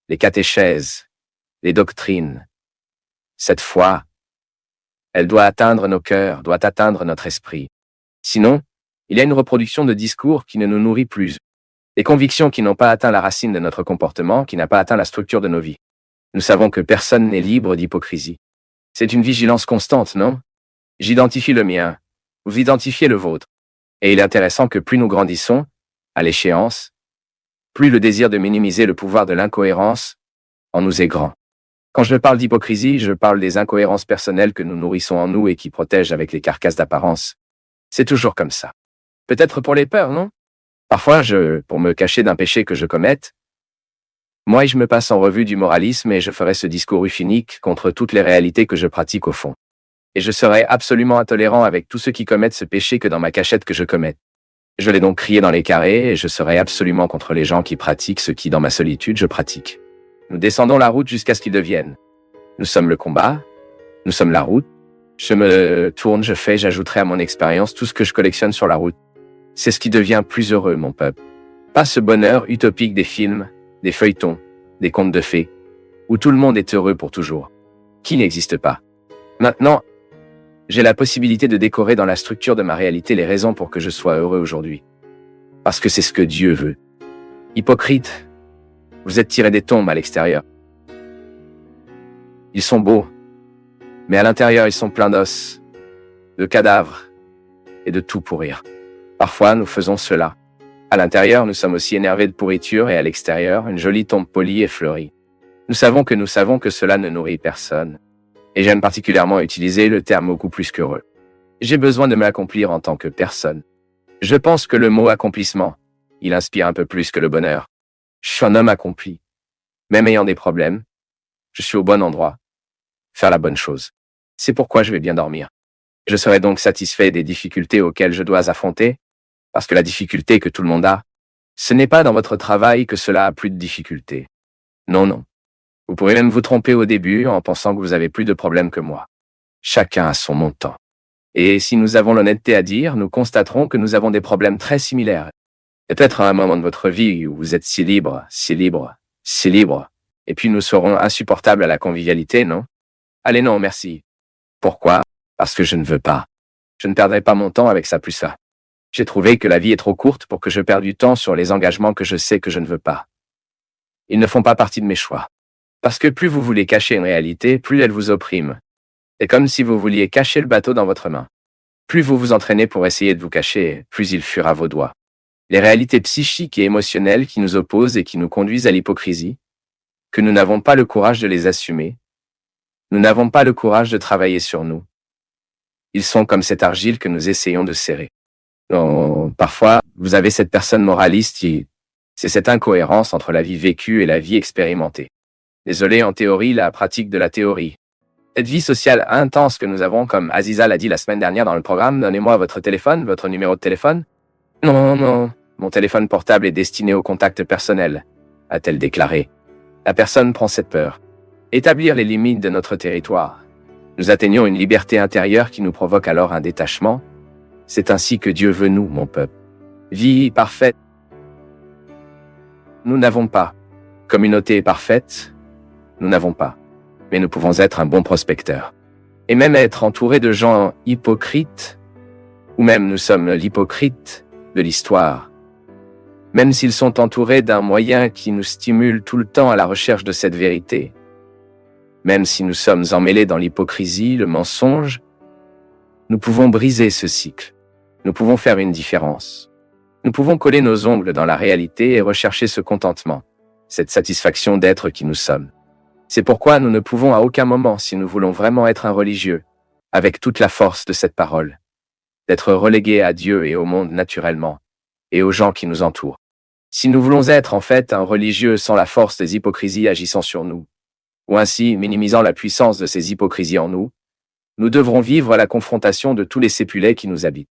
les catéchèses, les doctrines, cette foi, elle doit atteindre nos cœurs, doit atteindre notre esprit. Sinon, il y a une reproduction de discours qui ne nous nourrit plus. Des convictions qui n'ont pas atteint la racine de notre comportement, qui n'a pas atteint la structure de nos vies. Nous savons que personne n'est libre d'hypocrisie. C'est une vigilance constante, non? J'identifie le mien, vous identifiez le vôtre. Et il est intéressant que plus nous grandissons, à l'échéance, plus le désir de minimiser le pouvoir de l'incohérence en nous est grand. Quand je parle d'hypocrisie, je parle des incohérences personnelles que nous nourrissons en nous et qui protègent avec les carcasses d'apparence. C'est toujours comme ça. Peut-être pour les peurs, non? Parfois, pour me cacher d'un péché que je commette, moi je me passe en revue du moralisme et je ferai ce discours euphonique contre toutes les réalités que je pratique au fond. Et je serai absolument intolérant avec tous ceux qui commettent ce péché que dans ma cachette que je commette. Je l'ai donc crié dans les carrés et je serai absolument contre les gens qui pratiquent ce qui, dans ma solitude, je pratique. Nous descendons la route jusqu'à ce qu'ils deviennent. Nous sommes le combat, nous sommes la route. Je me tourne, j'ajouterai à mon expérience tout ce que je collectionne sur la route. C'est ce qui devient plus heureux, mon peuple. Pas ce bonheur utopique des films, des feuilletons, des contes de fées, où tout le monde est heureux pour toujours. Qui n'existe pas. Maintenant, j'ai la possibilité de décorer dans la structure de ma réalité les raisons pour que je sois heureux aujourd'hui. Parce que c'est ce que Dieu veut. Hypocrite, vous êtes tirés des tombes à l'extérieur. Ils sont beaux, mais à l'intérieur ils sont pleins d'os, de cadavres et de tout pourrir. Parfois nous faisons cela. À l'intérieur nous sommes aussi énervés de pourriture et à l'extérieur une jolie tombe polie et fleurie. Nous savons que cela ne nourrit personne. Et j'aime particulièrement utiliser le terme beaucoup plus qu'heureux. J'ai besoin de m'accomplir en tant que personne. Je pense que le mot accomplissement, il inspire un peu plus que le bonheur. Je suis un homme accompli. Même ayant des problèmes, je suis au bon endroit. Faire la bonne chose. C'est pourquoi je vais bien dormir. Je serai donc satisfait des difficultés auxquelles je dois affronter, parce que la difficulté que tout le monde a, ce n'est pas dans votre travail que cela a plus de difficultés. Non, non. Vous pourrez même vous tromper au début en pensant que vous avez plus de problèmes que moi. Chacun a son montant. Et si nous avons l'honnêteté à dire, nous constaterons que nous avons des problèmes très similaires. Peut-être à un moment de votre vie où vous êtes si libre, si libre, si libre, et puis nous serons insupportables à la convivialité, non? Allez non, merci. Pourquoi? Parce que je ne veux pas. Je ne perdrai pas mon temps avec ça plus ça. J'ai trouvé que la vie est trop courte pour que je perde du temps sur les engagements que je sais que je ne veux pas. Ils ne font pas partie de mes choix. Parce que plus vous voulez cacher une réalité, plus elle vous opprime. C'est comme si vous vouliez cacher le bateau dans votre main. Plus vous vous entraînez pour essayer de vous cacher, plus il fuira vos doigts. Les réalités psychiques et émotionnelles qui nous opposent et qui nous conduisent à l'hypocrisie, que nous n'avons pas le courage de les assumer, nous n'avons pas le courage de travailler sur nous. Ils sont comme cette argile que nous essayons de serrer. Parfois, vous avez cette personne moraliste c'est cette incohérence entre la vie vécue et la vie expérimentée. Désolé, en théorie, la pratique de la théorie. Cette vie sociale intense que nous avons, comme Aziza l'a dit la semaine dernière dans le programme, donnez-moi votre téléphone, votre numéro de téléphone. Non, mon téléphone portable est destiné au contact personnel, a-t-elle déclaré. La personne prend cette peur. Établir les limites de notre territoire. Nous atteignons une liberté intérieure qui nous provoque alors un détachement. C'est ainsi que Dieu veut nous, mon peuple. Vie parfaite. Nous n'avons pas. Communauté parfaite. Nous n'avons pas. Mais nous pouvons être un bon prospecteur. Et même être entouré de gens hypocrites, ou même nous sommes l'hypocrite de l'histoire. Même s'ils sont entourés d'un moyen qui nous stimule tout le temps à la recherche de cette vérité. Même si nous sommes emmêlés dans l'hypocrisie, le mensonge, nous pouvons briser ce cycle. Nous pouvons faire une différence. Nous pouvons coller nos ongles dans la réalité et rechercher ce contentement, cette satisfaction d'être qui nous sommes. C'est pourquoi nous ne pouvons à aucun moment, si nous voulons vraiment être un religieux, avec toute la force de cette parole, d'être relégués à Dieu et au monde naturellement, et aux gens qui nous entourent. Si nous voulons être en fait un religieux sans la force des hypocrisies agissant sur nous, ou ainsi minimisant la puissance de ces hypocrisies en nous, nous devrons vivre la confrontation de tous les sépulets qui nous habitent.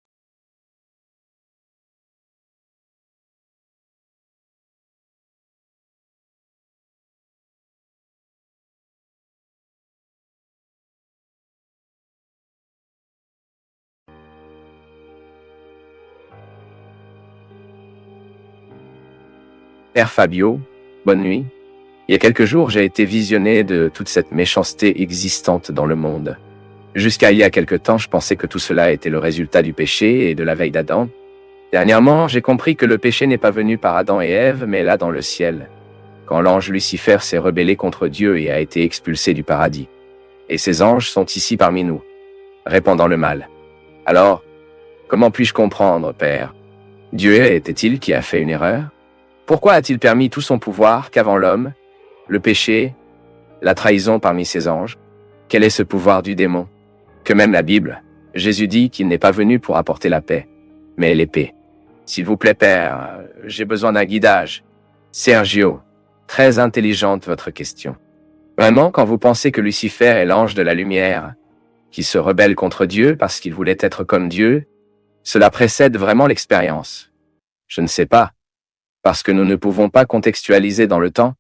Père Fabio, bonne nuit. Il y a quelques jours, j'ai été visionné de toute cette méchanceté existante dans le monde. Jusqu'à il y a quelque temps, je pensais que tout cela était le résultat du péché et de la veille d'Adam. Dernièrement, j'ai compris que le péché n'est pas venu par Adam et Ève, mais là dans le ciel, quand l'ange Lucifer s'est rebellé contre Dieu et a été expulsé du paradis. Et ces anges sont ici parmi nous, répandant le mal. Alors, comment puis-je comprendre, Père? Dieu était-il qui a fait une erreur? Pourquoi a-t-il permis tout son pouvoir qu'avant l'homme, le péché, la trahison parmi ses anges? Quel est ce pouvoir du démon? Que même la Bible, Jésus dit qu'il n'est pas venu pour apporter la paix, mais l'épée. S'il vous plaît, Père, j'ai besoin d'un guidage. Sergio, très intelligente votre question. Vraiment, quand vous pensez que Lucifer est l'ange de la lumière, qui se rebelle contre Dieu parce qu'il voulait être comme Dieu, cela précède vraiment l'expérience. Je ne sais pas, parce que nous ne pouvons pas contextualiser dans le temps,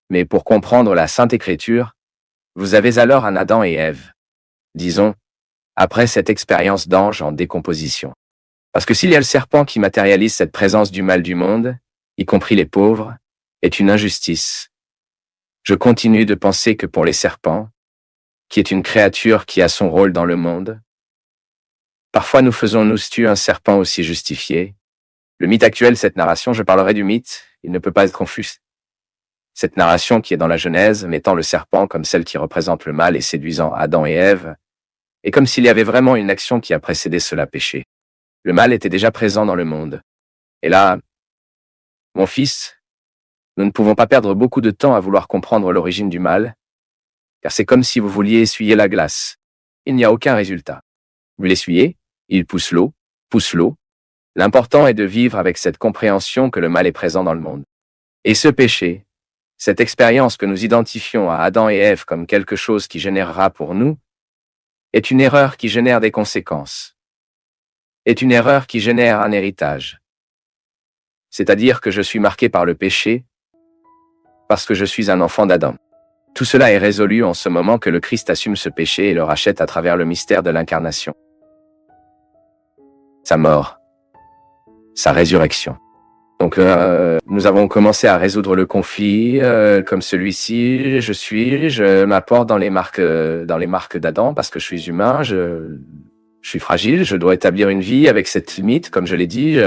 mais pour comprendre la Sainte Écriture, vous avez alors un Adam et Ève, disons, après cette expérience d'ange en décomposition. Parce que s'il y a le serpent qui matérialise cette présence du mal du monde, y compris les pauvres, est une injustice. Je continue de penser que pour les serpents, qui est une créature qui a son rôle dans le monde, parfois nous faisons-nous tuer un serpent aussi justifié. Le mythe actuel, cette narration, je parlerai du mythe, il ne peut pas être confus. Cette narration qui est dans la Genèse, mettant le serpent comme celle qui représente le mal et séduisant Adam et Ève, est comme s'il y avait vraiment une action qui a précédé cela péché. Le mal était déjà présent dans le monde. Et là, mon fils, nous ne pouvons pas perdre beaucoup de temps à vouloir comprendre l'origine du mal, car c'est comme si vous vouliez essuyer la glace. Il n'y a aucun résultat. Vous l'essuyez, il pousse l'eau. L'important est de vivre avec cette compréhension que le mal est présent dans le monde. Et ce péché, cette expérience que nous identifions à Adam et Ève comme quelque chose qui générera pour nous, est une erreur qui génère des conséquences. Est une erreur qui génère un héritage. C'est-à-dire que je suis marqué par le péché, parce que je suis un enfant d'Adam. Tout cela est résolu en ce moment que le Christ assume ce péché et le rachète à travers le mystère de l'incarnation. Sa mort, sa résurrection. Donc nous avons commencé à résoudre le conflit comme celui-ci. Je m'apporte dans les marques d'Adam parce que je suis humain, je suis fragile, je dois établir une vie avec cette limite, comme je l'ai dit.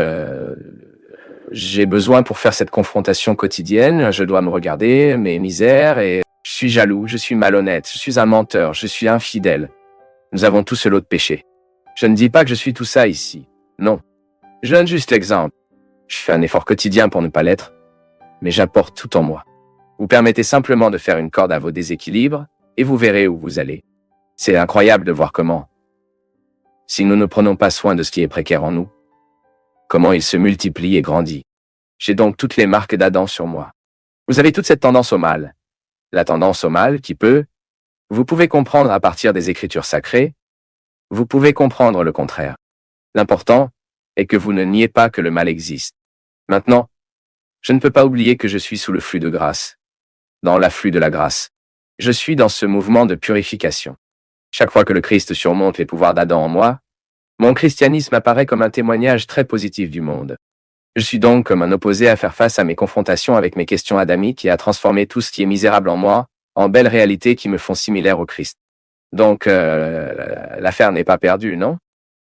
J'ai besoin pour faire cette confrontation quotidienne, je dois me regarder mes misères et je suis jaloux, je suis malhonnête, je suis un menteur, je suis infidèle. Nous avons tous ce lot de péché. Je ne dis pas que je suis tout ça ici. Non. Je donne juste l'exemple. Je fais un effort quotidien pour ne pas l'être, mais j'apporte tout en moi. Vous permettez simplement de faire une corde à vos déséquilibres et vous verrez où vous allez. C'est incroyable de voir comment, si nous ne prenons pas soin de ce qui est précaire en nous, comment il se multiplie et grandit. J'ai donc toutes les marques d'Adam sur moi. Vous avez toute cette tendance au mal. La tendance au mal qui vous pouvez comprendre à partir des Écritures sacrées, vous pouvez comprendre le contraire. L'important est que vous ne niez pas que le mal existe. Maintenant, je ne peux pas oublier que je suis sous le flux de grâce, dans l'afflux de la grâce. Je suis dans ce mouvement de purification. Chaque fois que le Christ surmonte les pouvoirs d'Adam en moi, mon christianisme apparaît comme un témoignage très positif du monde. Je suis donc comme un opposé à faire face à mes confrontations avec mes questions adamiques et à transformer tout ce qui est misérable en moi en belles réalités qui me font similaire au Christ. Donc, l'affaire n'est pas perdue, non?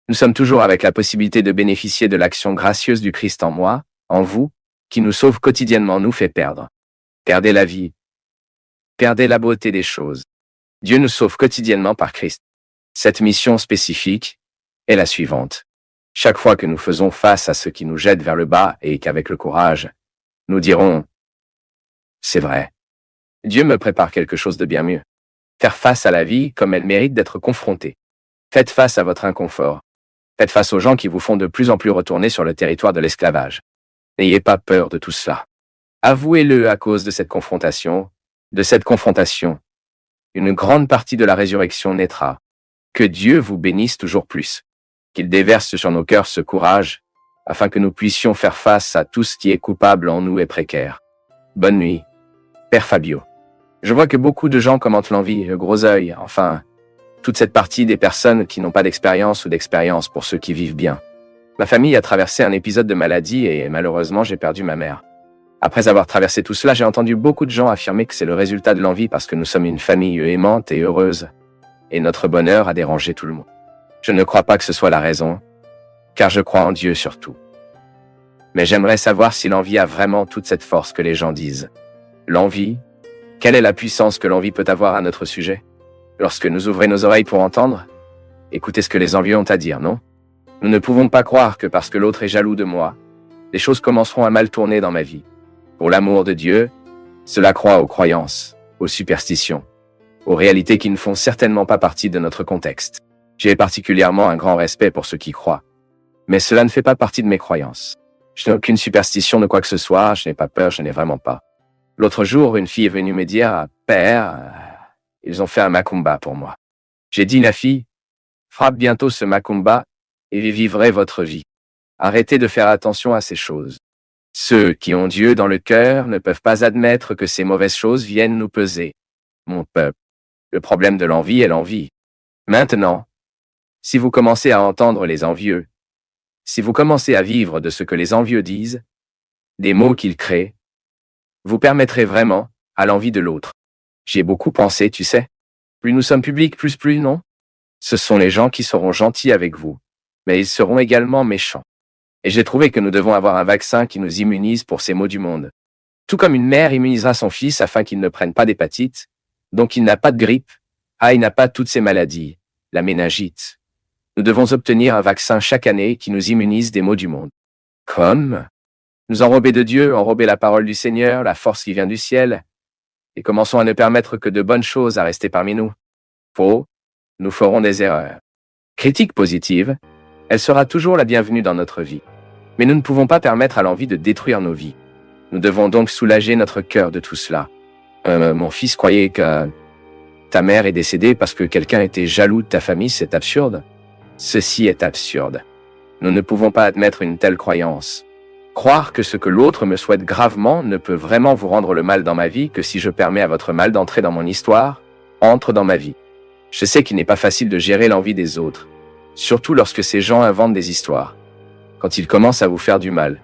Nous sommes toujours avec la possibilité de bénéficier de l'action gracieuse du Christ en moi, en vous, qui nous sauve quotidiennement, nous fait perdre. Perdez la vie. Perdez la beauté des choses. Dieu nous sauve quotidiennement par Christ. Cette mission spécifique est la suivante. Chaque fois que nous faisons face à ce qui nous jette vers le bas et qu'avec le courage, nous dirons « C'est vrai. Dieu me prépare quelque chose de bien mieux. » Faire face à la vie comme elle mérite d'être confrontée. Faites face à votre inconfort. Faites face aux gens qui vous font de plus en plus retourner sur le territoire de l'esclavage. N'ayez pas peur de tout cela. Avouez-le à cause de cette confrontation. Une grande partie de la résurrection naîtra. Que Dieu vous bénisse toujours plus. Qu'il déverse sur nos cœurs ce courage, afin que nous puissions faire face à tout ce qui est coupable en nous et précaire. Bonne nuit. Père Fabio. Je vois que beaucoup de gens commentent l'envie, le gros œil, enfin, toute cette partie des personnes qui n'ont pas d'expérience ou d'expérience pour ceux qui vivent bien. Ma famille a traversé un épisode de maladie et malheureusement j'ai perdu ma mère. Après avoir traversé tout cela, j'ai entendu beaucoup de gens affirmer que c'est le résultat de l'envie parce que nous sommes une famille aimante et heureuse, et notre bonheur a dérangé tout le monde. Je ne crois pas que ce soit la raison, car je crois en Dieu surtout. Mais j'aimerais savoir si l'envie a vraiment toute cette force que les gens disent. L'envie, quelle est la puissance que l'envie peut avoir à notre sujet? Lorsque nous ouvrons nos oreilles pour entendre, écoutez ce que les envieux ont à dire, non? Nous ne pouvons pas croire que parce que l'autre est jaloux de moi, les choses commenceront à mal tourner dans ma vie. Pour l'amour de Dieu, cela croit aux croyances, aux superstitions, aux réalités qui ne font certainement pas partie de notre contexte. J'ai particulièrement un grand respect pour ceux qui croient, mais cela ne fait pas partie de mes croyances. Je n'ai aucune superstition de quoi que ce soit, je n'ai pas peur, je n'ai vraiment pas. L'autre jour, une fille est venue me dire « Père, ils ont fait un macumba pour moi. » J'ai dit « La fille, frappe bientôt ce macumba et vous vivrez votre vie. Arrêtez de faire attention à ces choses. Ceux qui ont Dieu dans le cœur ne peuvent pas admettre que ces mauvaises choses viennent nous peser. Mon peuple, le problème de l'envie est l'envie. Maintenant, si vous commencez à entendre les envieux, si vous commencez à vivre de ce que les envieux disent, des mots qu'ils créent, vous permettrez vraiment à l'envie de l'autre. J'y ai beaucoup pensé, tu sais. Plus nous sommes publics, plus non? Ce sont les gens qui seront gentils avec vous, mais ils seront également méchants. Et j'ai trouvé que nous devons avoir un vaccin qui nous immunise pour ces maux du monde. Tout comme une mère immunisera son fils afin qu'il ne prenne pas d'hépatite, donc il n'a pas de grippe, il n'a pas toutes ces maladies, la méningite. Nous devons obtenir un vaccin chaque année qui nous immunise des maux du monde. Comme nous enrober de Dieu, enrober la parole du Seigneur, la force qui vient du ciel, et commençons à ne permettre que de bonnes choses à rester parmi nous. Faux, nous ferons des erreurs. Critique positive, elle sera toujours la bienvenue dans notre vie. Mais nous ne pouvons pas permettre à l'envie de détruire nos vies. Nous devons donc soulager notre cœur de tout cela. Mon fils croyait que ta mère est décédée parce que quelqu'un était jaloux de ta famille, c'est absurde. Ceci est absurde. Nous ne pouvons pas admettre une telle croyance. Croire que ce que l'autre me souhaite gravement ne peut vraiment vous rendre le mal dans ma vie que si je permets à votre mal d'entrer dans mon histoire, entre dans ma vie. Je sais qu'il n'est pas facile de gérer l'envie des autres, surtout lorsque ces gens inventent des histoires. Quand ils commencent à vous faire du mal.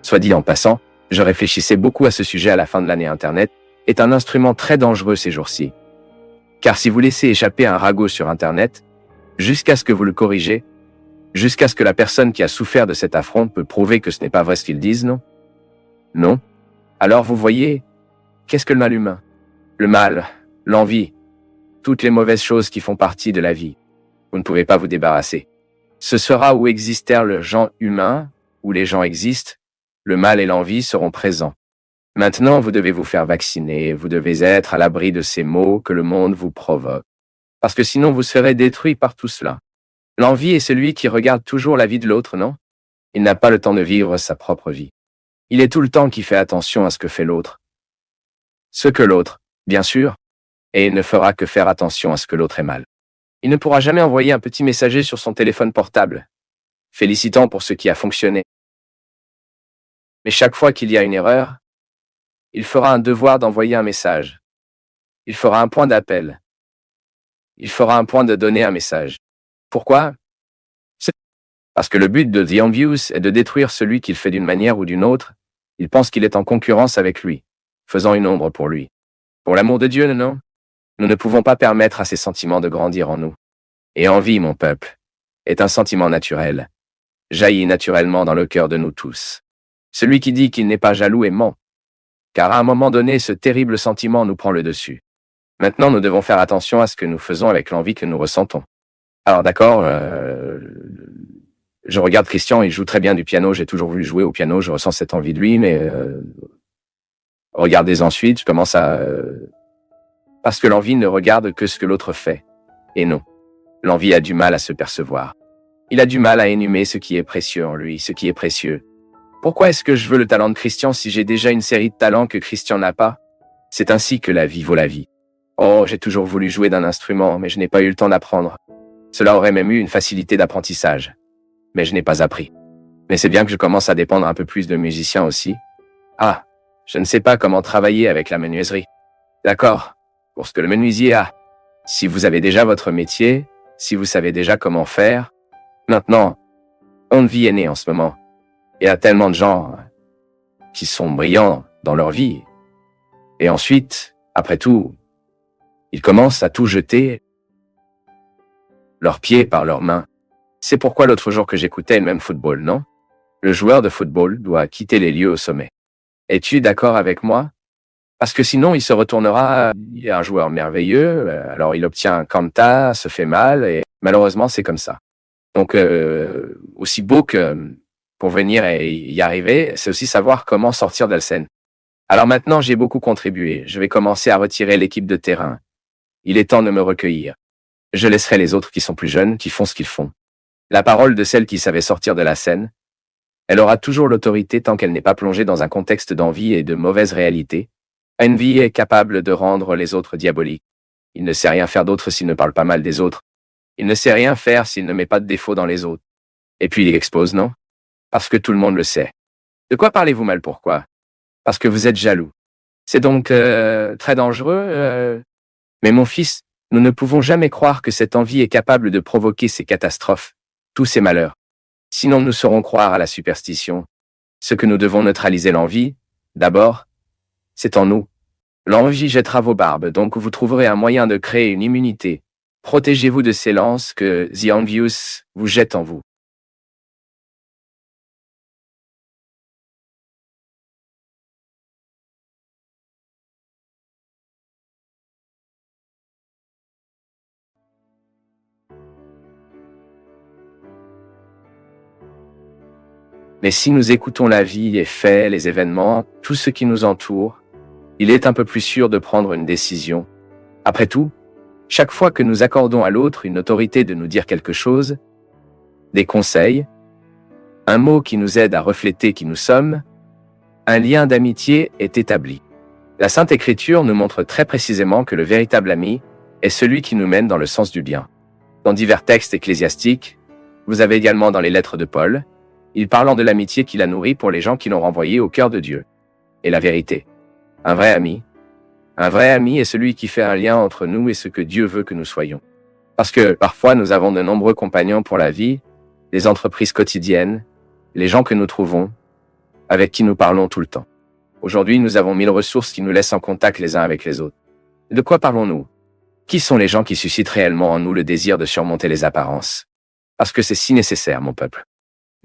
Soit dit en passant, je réfléchissais beaucoup à ce sujet à la fin de l'année Internet, est un instrument très dangereux ces jours-ci. Car si vous laissez échapper un ragot sur Internet, jusqu'à ce que vous le corrigez, jusqu'à ce que la personne qui a souffert de cet affront peut prouver que ce n'est pas vrai ce qu'ils disent, non? Non? Alors vous voyez, qu'est-ce que le mal humain? Le mal, l'envie, toutes les mauvaises choses qui font partie de la vie. Vous ne pouvez pas vous débarrasser. Ce sera où existèrent le genre humain, où les gens existent, le mal et l'envie seront présents. Maintenant, vous devez vous faire vacciner, vous devez être à l'abri de ces maux que le monde vous provoque. Parce que sinon vous serez détruit par tout cela. L'envie est celui qui regarde toujours la vie de l'autre, non? Il n'a pas le temps de vivre sa propre vie. Il est tout le temps qui fait attention à ce que fait l'autre. Ce que l'autre, bien sûr, et il ne fera que faire attention à ce que l'autre est mal. Il ne pourra jamais envoyer un petit messager sur son téléphone portable, félicitant pour ce qui a fonctionné. Mais chaque fois qu'il y a une erreur, il fera un devoir d'envoyer un message. Il fera un point d'appel. Il fera un point de donner un message. Pourquoi? C'est parce que le but de The Envious est de détruire celui qu'il fait d'une manière ou d'une autre. Il pense qu'il est en concurrence avec lui, faisant une ombre pour lui. Pour l'amour de Dieu, non? Nous ne pouvons pas permettre à ces sentiments de grandir en nous. Et envie, mon peuple, est un sentiment naturel, jaillit naturellement dans le cœur de nous tous. Celui qui dit qu'il n'est pas jaloux est ment, car à un moment donné, ce terrible sentiment nous prend le dessus. Maintenant, nous devons faire attention à ce que nous faisons avec l'envie que nous ressentons. Alors d'accord, je regarde Christian, il joue très bien du piano, j'ai toujours voulu jouer au piano, je ressens cette envie de lui, mais regardez ensuite, je commence à... parce que l'envie ne regarde que ce que l'autre fait. Et non, l'envie a du mal à se percevoir. Il a du mal à énumer ce qui est précieux en lui, ce qui est précieux. Pourquoi est-ce que je veux le talent de Christian si j'ai déjà une série de talents que Christian n'a pas? C'est ainsi que la vie vaut la vie. Oh, j'ai toujours voulu jouer d'un instrument, mais je n'ai pas eu le temps d'apprendre. Cela aurait même eu une facilité d'apprentissage. Mais je n'ai pas appris. Mais c'est bien que je commence à dépendre un peu plus de musiciens aussi. Ah, je ne sais pas comment travailler avec la menuiserie. D'accord, pour ce que le menuisier a. Si vous avez déjà votre métier, si vous savez déjà comment faire, maintenant, Envie est né en ce moment. Il y a tellement de gens qui sont brillants dans leur vie. Et ensuite, après tout, ils commencent à tout jeter, leurs pieds par leurs mains. C'est pourquoi l'autre jour que j'écoutais le même football, non? Le joueur de football doit quitter les lieux au sommet. Es-tu d'accord avec moi? Parce que sinon, il se retournera, il est un joueur merveilleux, alors il obtient un Kanta, se fait mal, et malheureusement, c'est comme ça. Donc, aussi beau que pour venir et y arriver, c'est aussi savoir comment sortir de la scène. Alors maintenant, j'ai beaucoup contribué. Je vais commencer à retirer l'équipe de terrain. Il est temps de me recueillir. Je laisserai les autres qui sont plus jeunes, qui font ce qu'ils font. La parole de celle qui savait sortir de la scène, elle aura toujours l'autorité tant qu'elle n'est pas plongée dans un contexte d'envie et de mauvaise réalité. Envy est capable de rendre les autres diaboliques. Il ne sait rien faire d'autre s'il ne parle pas mal des autres. Il ne sait rien faire s'il ne met pas de défauts dans les autres. Et puis il expose, non? Parce que tout le monde le sait. De quoi parlez-vous mal, pourquoi? Parce que vous êtes jaloux. C'est donc très dangereux. Mais mon fils, nous ne pouvons jamais croire que cette envie est capable de provoquer ces catastrophes, tous ces malheurs. Sinon nous saurons croire à la superstition. Ce que nous devons neutraliser l'envie, d'abord, c'est en nous. L'envie jettera vos barbes, donc vous trouverez un moyen de créer une immunité. Protégez-vous de ces lances que The Envious vous jette en vous. Mais si nous écoutons la vie, les faits, les événements, tout ce qui nous entoure, il est un peu plus sûr de prendre une décision. Après tout, chaque fois que nous accordons à l'autre une autorité de nous dire quelque chose, des conseils, un mot qui nous aide à refléter qui nous sommes, un lien d'amitié est établi. La Sainte Écriture nous montre très précisément que le véritable ami est celui qui nous mène dans le sens du bien. Dans divers textes ecclésiastiques, vous avez également dans les lettres de Paul, il parlant de l'amitié qu'il a nourrie pour les gens qui l'ont renvoyé au cœur de Dieu. Et la vérité. Un vrai ami est celui qui fait un lien entre nous et ce que Dieu veut que nous soyons. Parce que parfois nous avons de nombreux compagnons pour la vie, les entreprises quotidiennes, les gens que nous trouvons, avec qui nous parlons tout le temps. Aujourd'hui, nous avons 1000 ressources qui nous laissent en contact les uns avec les autres. De quoi parlons-nous? Qui sont les gens qui suscitent réellement en nous le désir de surmonter les apparences? Parce que c'est si nécessaire, mon peuple.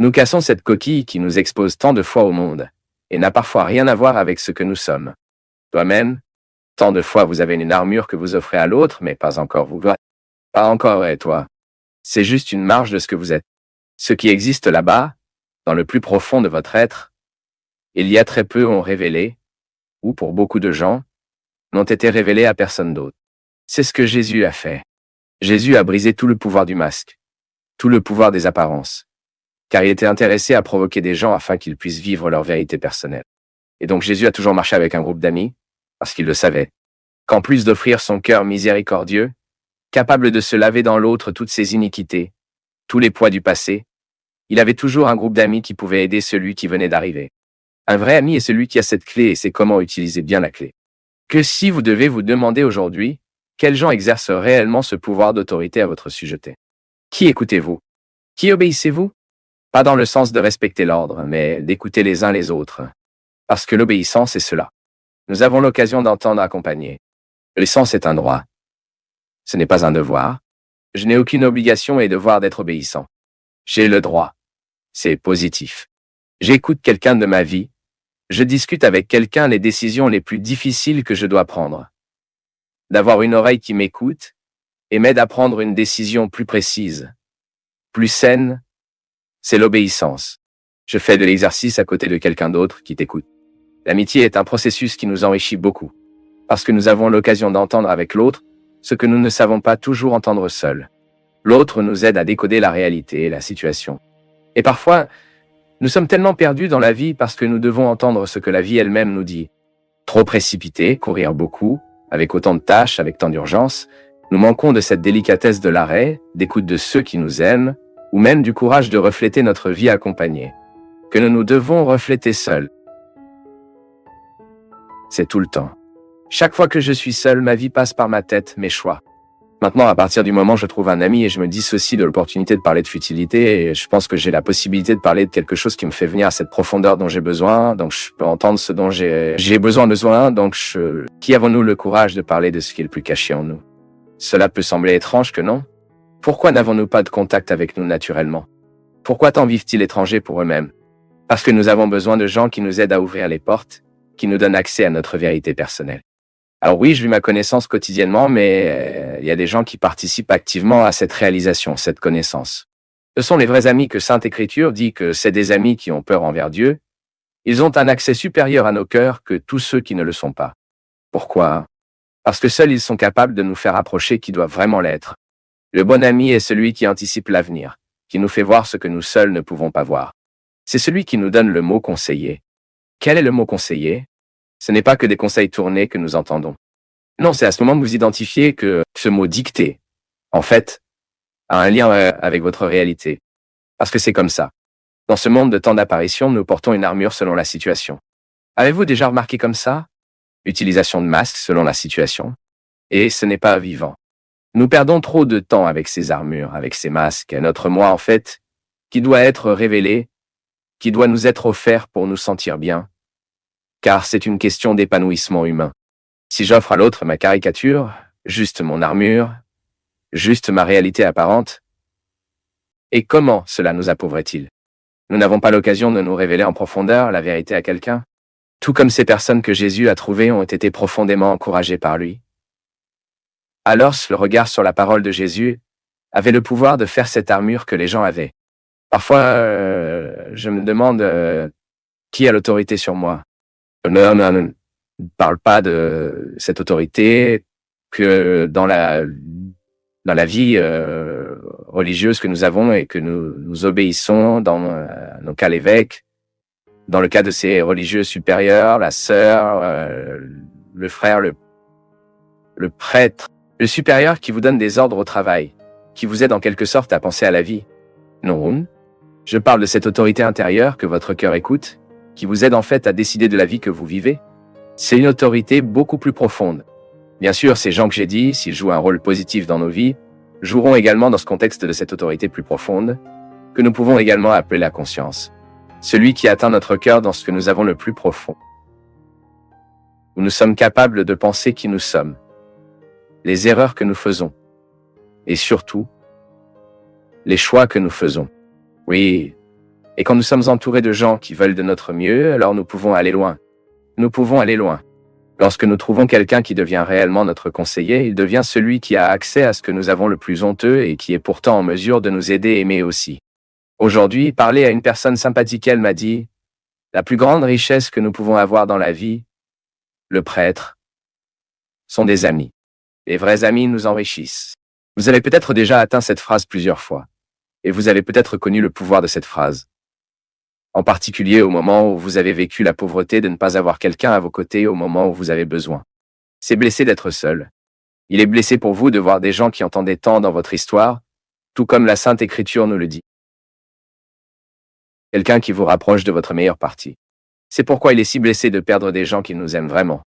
Nous cassons cette coquille qui nous expose tant de fois au monde, et n'a parfois rien à voir avec ce que nous sommes. Toi-même, tant de fois vous avez une armure que vous offrez à l'autre, mais pas encore vous. Pas encore, et toi. C'est juste une marge de ce que vous êtes. Ce qui existe là-bas, dans le plus profond de votre être, il y a très peu ont révélé, ou pour beaucoup de gens, n'ont été révélés à personne d'autre. C'est ce que Jésus a fait. Jésus a brisé tout le pouvoir du masque, tout le pouvoir des apparences, car il était intéressé à provoquer des gens afin qu'ils puissent vivre leur vérité personnelle. Et donc Jésus a toujours marché avec un groupe d'amis, parce qu'il le savait, qu'en plus d'offrir son cœur miséricordieux, capable de se laver dans l'autre toutes ses iniquités, tous les poids du passé, il avait toujours un groupe d'amis qui pouvait aider celui qui venait d'arriver. Un vrai ami est celui qui a cette clé et sait comment utiliser bien la clé. Que si vous devez vous demander aujourd'hui, quels gens exercent réellement ce pouvoir d'autorité à votre sujeté? Qui écoutez-vous? Qui obéissez-vous? Pas dans le sens de respecter l'ordre, mais d'écouter les uns les autres. Parce que l'obéissance est cela. Nous avons l'occasion d'entendre accompagner. L'obéissance est un droit. Ce n'est pas un devoir. Je n'ai aucune obligation et devoir d'être obéissant. J'ai le droit. C'est positif. J'écoute quelqu'un de ma vie. Je discute avec quelqu'un les décisions les plus difficiles que je dois prendre. D'avoir une oreille qui m'écoute et m'aide à prendre une décision plus précise, plus saine, c'est l'obéissance. Je fais de l'exercice à côté de quelqu'un d'autre qui t'écoute. L'amitié est un processus qui nous enrichit beaucoup, parce que nous avons l'occasion d'entendre avec l'autre ce que nous ne savons pas toujours entendre seuls. L'autre nous aide à décoder la réalité et la situation. Et parfois, nous sommes tellement perdus dans la vie parce que nous devons entendre ce que la vie elle-même nous dit. Trop précipité, courir beaucoup, avec autant de tâches, avec tant d'urgence, nous manquons de cette délicatesse de l'arrêt, d'écoute de ceux qui nous aiment, ou même du courage de refléter notre vie accompagnée, que nous devons refléter seuls. C'est tout le temps. Chaque fois que je suis seul, ma vie passe par ma tête, mes choix. Maintenant, à partir du moment où je trouve un ami et je me dissocie de l'opportunité de parler de futilité, et je pense que j'ai la possibilité de parler de quelque chose qui me fait venir à cette profondeur dont j'ai besoin, donc je peux entendre ce dont j'ai besoin, donc qui avons-nous le courage de parler de ce qui est le plus caché en nous? Cela peut sembler étrange que non? Pourquoi n'avons-nous pas de contact avec nous naturellement? Pourquoi tant vivent-ils étrangers pour eux-mêmes? Parce que nous avons besoin de gens qui nous aident à ouvrir les portes, qui nous donnent accès à notre vérité personnelle. Alors oui, je vis ma connaissance quotidiennement, mais il y a des gens qui participent activement à cette réalisation, cette connaissance. Ce sont les vrais amis que Sainte Écriture dit que c'est des amis qui ont peur envers Dieu. Ils ont un accès supérieur à nos cœurs que tous ceux qui ne le sont pas. Pourquoi? Parce que seuls ils sont capables de nous faire approcher qui doivent vraiment l'être. Le bon ami est celui qui anticipe l'avenir, qui nous fait voir ce que nous seuls ne pouvons pas voir. C'est celui qui nous donne le mot conseiller. Quel est le mot conseiller? Ce n'est pas que des conseils tournés que nous entendons. Non, c'est à ce moment que vous identifiez que ce mot dicté, en fait, a un lien avec votre réalité. Parce que c'est comme ça. Dans ce monde de tant d'apparitions, nous portons une armure selon la situation. Avez-vous déjà remarqué comme ça? Utilisation de masques selon la situation. Et ce n'est pas vivant. Nous perdons trop de temps avec ces armures, avec ces masques, et notre moi, en fait, qui doit être révélé, qui doit nous être offert pour nous sentir bien. Car c'est une question d'épanouissement humain. Si j'offre à l'autre ma caricature, juste mon armure, juste ma réalité apparente, et comment cela nous appauvrit-il? Nous n'avons pas l'occasion de nous révéler en profondeur la vérité à quelqu'un, tout comme ces personnes que Jésus a trouvées ont été profondément encouragées par lui. Alors, le regard sur la parole de Jésus avait le pouvoir de faire cette armure que les gens avaient. Parfois, je me demande qui a l'autorité sur moi. Ne parle pas de cette autorité que dans la vie religieuse que nous avons et que nous obéissons dans nos cas l'évêque, dans le cas de ces religieux supérieurs, la sœur, le frère, le prêtre, le supérieur qui vous donne des ordres au travail, qui vous aide en quelque sorte à penser à la vie. Non, je parle de cette autorité intérieure que votre cœur écoute, qui vous aide en fait à décider de la vie que vous vivez. C'est une autorité beaucoup plus profonde. Bien sûr, ces gens que j'ai dit, s'ils jouent un rôle positif dans nos vies, joueront également dans ce contexte de cette autorité plus profonde, que nous pouvons également appeler la conscience. Celui qui atteint notre cœur dans ce que nous avons le plus profond. Où nous sommes capables de penser qui nous sommes, les erreurs que nous faisons, et surtout, les choix que nous faisons. Oui. Et quand nous sommes entourés de gens qui veulent de notre mieux, alors nous pouvons aller loin. Nous pouvons aller loin. Lorsque nous trouvons quelqu'un qui devient réellement notre conseiller, il devient celui qui a accès à ce que nous avons le plus honteux et qui est pourtant en mesure de nous aider à aimer aussi. Aujourd'hui, parler à une personne sympathique, elle m'a dit, la plus grande richesse que nous pouvons avoir dans la vie, le prêtre, sont des amis. Les vrais amis nous enrichissent. Vous avez peut-être déjà atteint cette phrase plusieurs fois, et vous avez peut-être connu le pouvoir de cette phrase. En particulier au moment où vous avez vécu la pauvreté de ne pas avoir quelqu'un à vos côtés au moment où vous avez besoin. C'est blessé d'être seul. Il est blessé pour vous de voir des gens qui entendaient tant dans votre histoire, tout comme la Sainte Écriture nous le dit. Quelqu'un qui vous rapproche de votre meilleure partie. C'est pourquoi il est si blessé de perdre des gens qui nous aiment vraiment.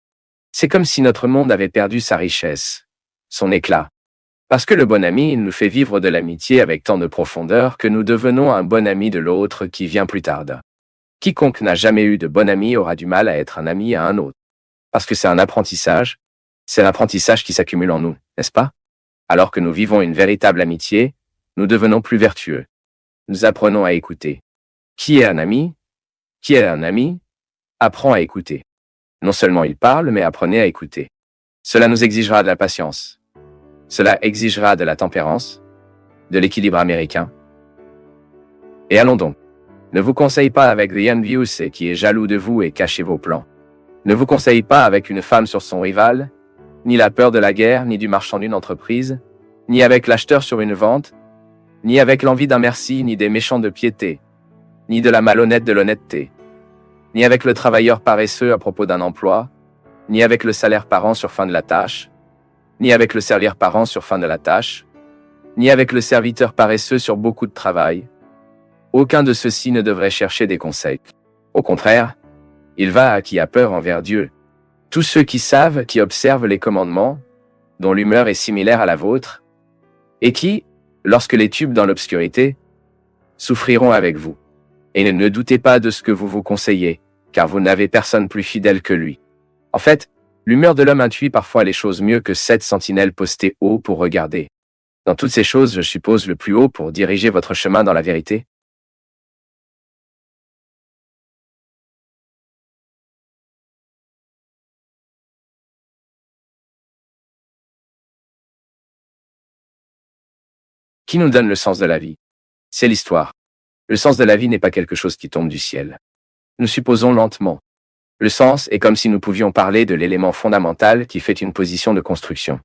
C'est comme si notre monde avait perdu sa richesse, son éclat. Parce que le bon ami, il nous fait vivre de l'amitié avec tant de profondeur que nous devenons un bon ami de l'autre qui vient plus tard. Quiconque n'a jamais eu de bon ami aura du mal à être un ami à un autre. Parce que c'est un apprentissage. C'est l'apprentissage qui s'accumule en nous, n'est-ce pas? Alors que nous vivons une véritable amitié, nous devenons plus vertueux. Nous apprenons à écouter. Qui est un ami? Qui est un ami? Apprend à écouter. Non seulement il parle, mais apprenez à écouter. Cela nous exigera de la patience. Cela exigera de la tempérance, de l'équilibre américain. Et allons donc. Ne vous conseille pas avec The Envious qui est jaloux de vous et cachez vos plans. Ne vous conseille pas avec une femme sur son rival, ni la peur de la guerre, ni du marchand d'une entreprise, ni avec l'acheteur sur une vente, ni avec l'envie d'un merci, ni des méchants de piété, ni de la malhonnête de l'honnêteté, ni avec le travailleur paresseux à propos d'un emploi, ni avec le salaire par an sur fin de la tâche, ni avec le servir par an sur fin de la tâche, ni avec le serviteur paresseux sur beaucoup de travail. Aucun de ceux-ci ne devrait chercher des conseils. Au contraire, il va à qui a peur envers Dieu. Tous ceux qui savent, qui observent les commandements, dont l'humeur est similaire à la vôtre, et qui, lorsque les tubes dans l'obscurité, souffriront avec vous. Et ne doutez pas de ce que vous vous conseillez, car vous n'avez personne plus fidèle que lui. En fait, l'humeur de l'homme intuit parfois les choses mieux que 7 sentinelles postées haut pour regarder. Dans toutes ces choses, je suppose le plus haut pour diriger votre chemin dans la vérité. Qui nous donne le sens de la vie? C'est l'histoire. Le sens de la vie n'est pas quelque chose qui tombe du ciel. Nous supposons lentement. Le sens est comme si nous pouvions parler de l'élément fondamental qui fait une position de construction.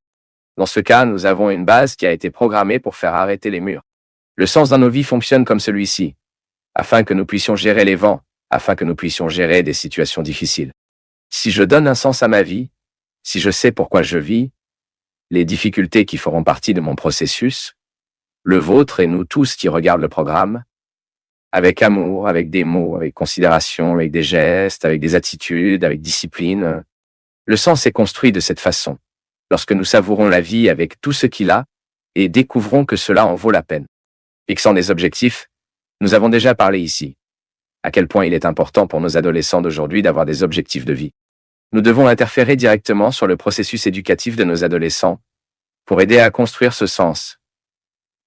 Dans ce cas, nous avons une base qui a été programmée pour faire arrêter les murs. Le sens dans nos vies fonctionne comme celui-ci, afin que nous puissions gérer les vents, afin que nous puissions gérer des situations difficiles. Si je donne un sens à ma vie, si je sais pourquoi je vis, les difficultés qui feront partie de mon processus, le vôtre et nous tous qui regardent le programme, avec amour, avec des mots, avec considération, avec des gestes, avec des attitudes, avec discipline. Le sens est construit de cette façon, lorsque nous savourons la vie avec tout ce qu'il a et découvrons que cela en vaut la peine. Fixant des objectifs, nous avons déjà parlé ici, à quel point il est important pour nos adolescents d'aujourd'hui d'avoir des objectifs de vie. Nous devons interférer directement sur le processus éducatif de nos adolescents pour aider à construire ce sens.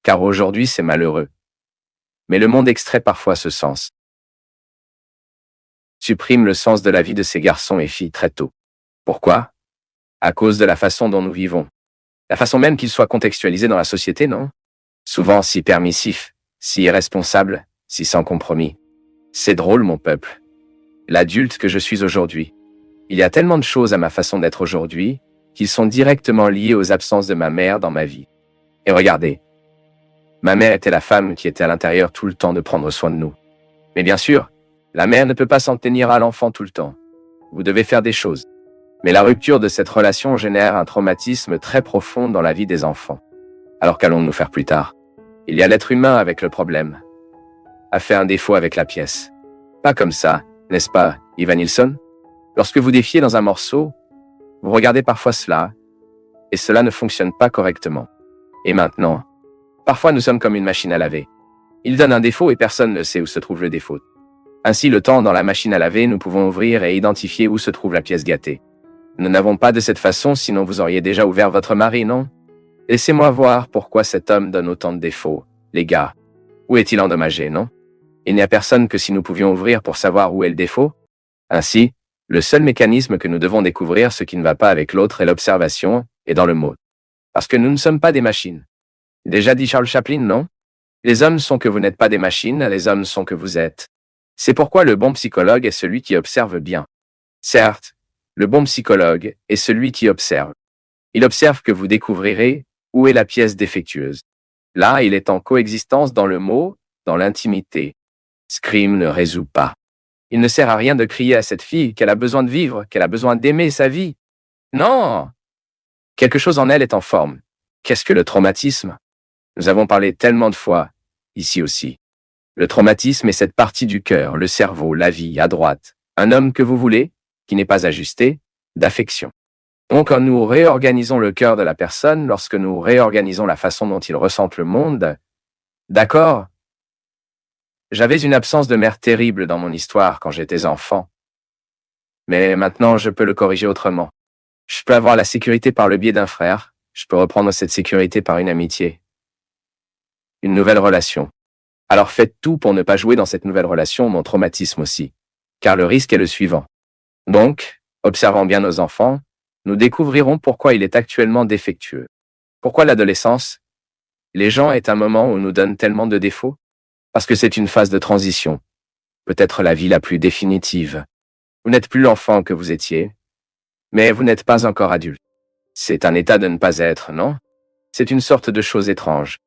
Car aujourd'hui, c'est malheureux. Mais le monde extrait parfois ce sens. Supprime le sens de la vie de ces garçons et filles très tôt. Pourquoi? À cause de la façon dont nous vivons. La façon même qu'ils soient contextualisés dans la société, non? Souvent si permissifs, si irresponsables, si sans compromis. C'est drôle, mon peuple. L'adulte que je suis aujourd'hui. Il y a tellement de choses à ma façon d'être aujourd'hui, qu'ils sont directement liés aux absences de ma mère dans ma vie. Et regardez. Ma mère était la femme qui était à l'intérieur tout le temps de prendre soin de nous. Mais bien sûr, la mère ne peut pas s'en tenir à l'enfant tout le temps. Vous devez faire des choses. Mais la rupture de cette relation génère un traumatisme très profond dans la vie des enfants. Alors qu'allons-nous faire plus tard? Il y a l'être humain avec le problème. A fait un défaut avec la pièce. Pas comme ça, n'est-ce pas, Ivan Nilsson? Lorsque vous défiez dans un morceau, vous regardez parfois cela, et cela ne fonctionne pas correctement. Et maintenant, parfois nous sommes comme une machine à laver. Il donne un défaut et personne ne sait où se trouve le défaut. Ainsi, le temps dans la machine à laver, nous pouvons ouvrir et identifier où se trouve la pièce gâtée. Nous n'avons pas de cette façon, sinon vous auriez déjà ouvert votre mari, non? Laissez-moi voir pourquoi cet homme donne autant de défauts. Les gars, où est-il endommagé, non? Il n'y a personne que si nous pouvions ouvrir pour savoir où est le défaut. Ainsi, Le seul mécanisme que nous devons découvrir ce qui ne va pas avec l'autre est l'observation, et dans le mot. Parce que nous ne sommes pas des machines. Déjà dit Charles Chaplin, non? Les hommes sont que vous n'êtes pas des machines, les hommes sont que vous êtes. C'est pourquoi le bon psychologue est celui qui observe bien. Certes, le bon psychologue est celui qui observe. Il observe que vous découvrirez où est la pièce défectueuse. Là, il est en coexistence dans le mot, dans l'intimité. Scream ne résout pas. Il ne sert à rien de crier à cette fille qu'elle a besoin de vivre, qu'elle a besoin d'aimer sa vie. Non! Quelque chose en elle est en forme. Qu'est-ce que le traumatisme? Nous avons parlé tellement de fois, ici aussi. Le traumatisme est cette partie du cœur, le cerveau, la vie, à droite. Un homme que vous voulez, qui n'est pas ajusté, d'affection. Donc, quand nous réorganisons le cœur de la personne, lorsque nous réorganisons la façon dont il ressent le monde, d'accord? J'avais une absence de mère terrible dans mon histoire quand j'étais enfant. Mais maintenant, je peux le corriger autrement. Je peux avoir la sécurité par le biais d'un frère. Je peux reprendre cette sécurité par une amitié. Une nouvelle relation. Alors faites tout pour ne pas jouer dans cette nouvelle relation mon traumatisme aussi. Car le risque est le suivant. Donc, observant bien nos enfants, nous découvrirons pourquoi il est actuellement défectueux. Pourquoi l'adolescence? Les gens est un moment où nous donnent tellement de défauts? Parce que c'est une phase de transition. Peut-être la vie la plus définitive. Vous n'êtes plus l'enfant que vous étiez, mais vous n'êtes pas encore adulte. C'est un état de ne pas être, non? C'est une sorte de chose étrange.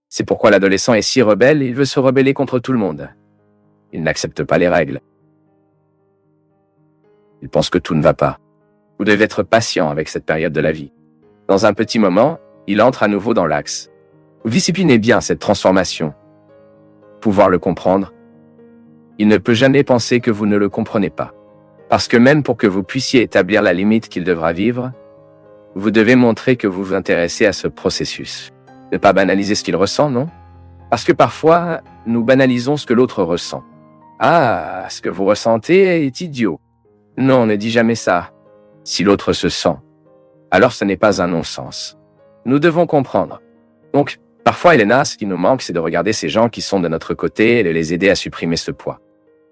C'est pourquoi l'adolescent est si rebelle, il veut se rebeller contre tout le monde. Il n'accepte pas les règles. Il pense que tout ne va pas. Vous devez être patient avec cette période de la vie. Dans un petit moment, il entre à nouveau dans l'axe. Vous disciplinez bien cette transformation. Pouvoir le comprendre. Il ne peut jamais penser que vous ne le comprenez pas. Parce que même pour que vous puissiez établir la limite qu'il devra vivre, vous devez montrer que vous vous intéressez à ce processus. Ne pas banaliser ce qu'il ressent, non? Parce que parfois, nous banalisons ce que l'autre ressent. Ah, ce que vous ressentez est idiot. Non, ne dis jamais ça. Si l'autre se sent, alors ce n'est pas un non-sens. Nous devons comprendre. Donc, parfois, Elena, ce qui nous manque, c'est de regarder ces gens qui sont de notre côté et de les aider à supprimer ce poids.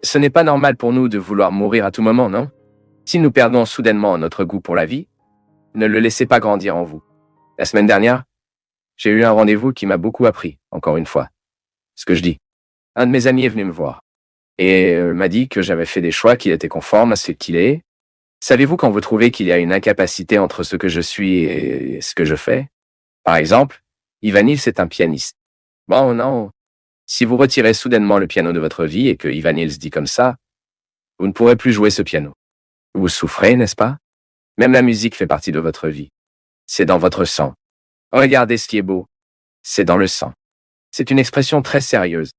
Ce n'est pas normal pour nous de vouloir mourir à tout moment, non? Si nous perdons soudainement notre goût pour la vie, ne le laissez pas grandir en vous. La semaine dernière, j'ai eu un rendez-vous qui m'a beaucoup appris, encore une fois. Ce que je dis. Un de mes amis est venu me voir et m'a dit que j'avais fait des choix qui étaient conformes à ce qu'il est. Savez-vous quand vous trouvez qu'il y a une incapacité entre ce que je suis et ce que je fais? Par exemple, Ivanil, c'est un pianiste. Bon, non. Si vous retirez soudainement le piano de votre vie et que Ivanil se dit comme ça, vous ne pourrez plus jouer ce piano. Vous souffrez, n'est-ce pas? Même la musique fait partie de votre vie. C'est dans votre sang. Regardez ce qui est beau. C'est dans le sang. C'est une expression très sérieuse.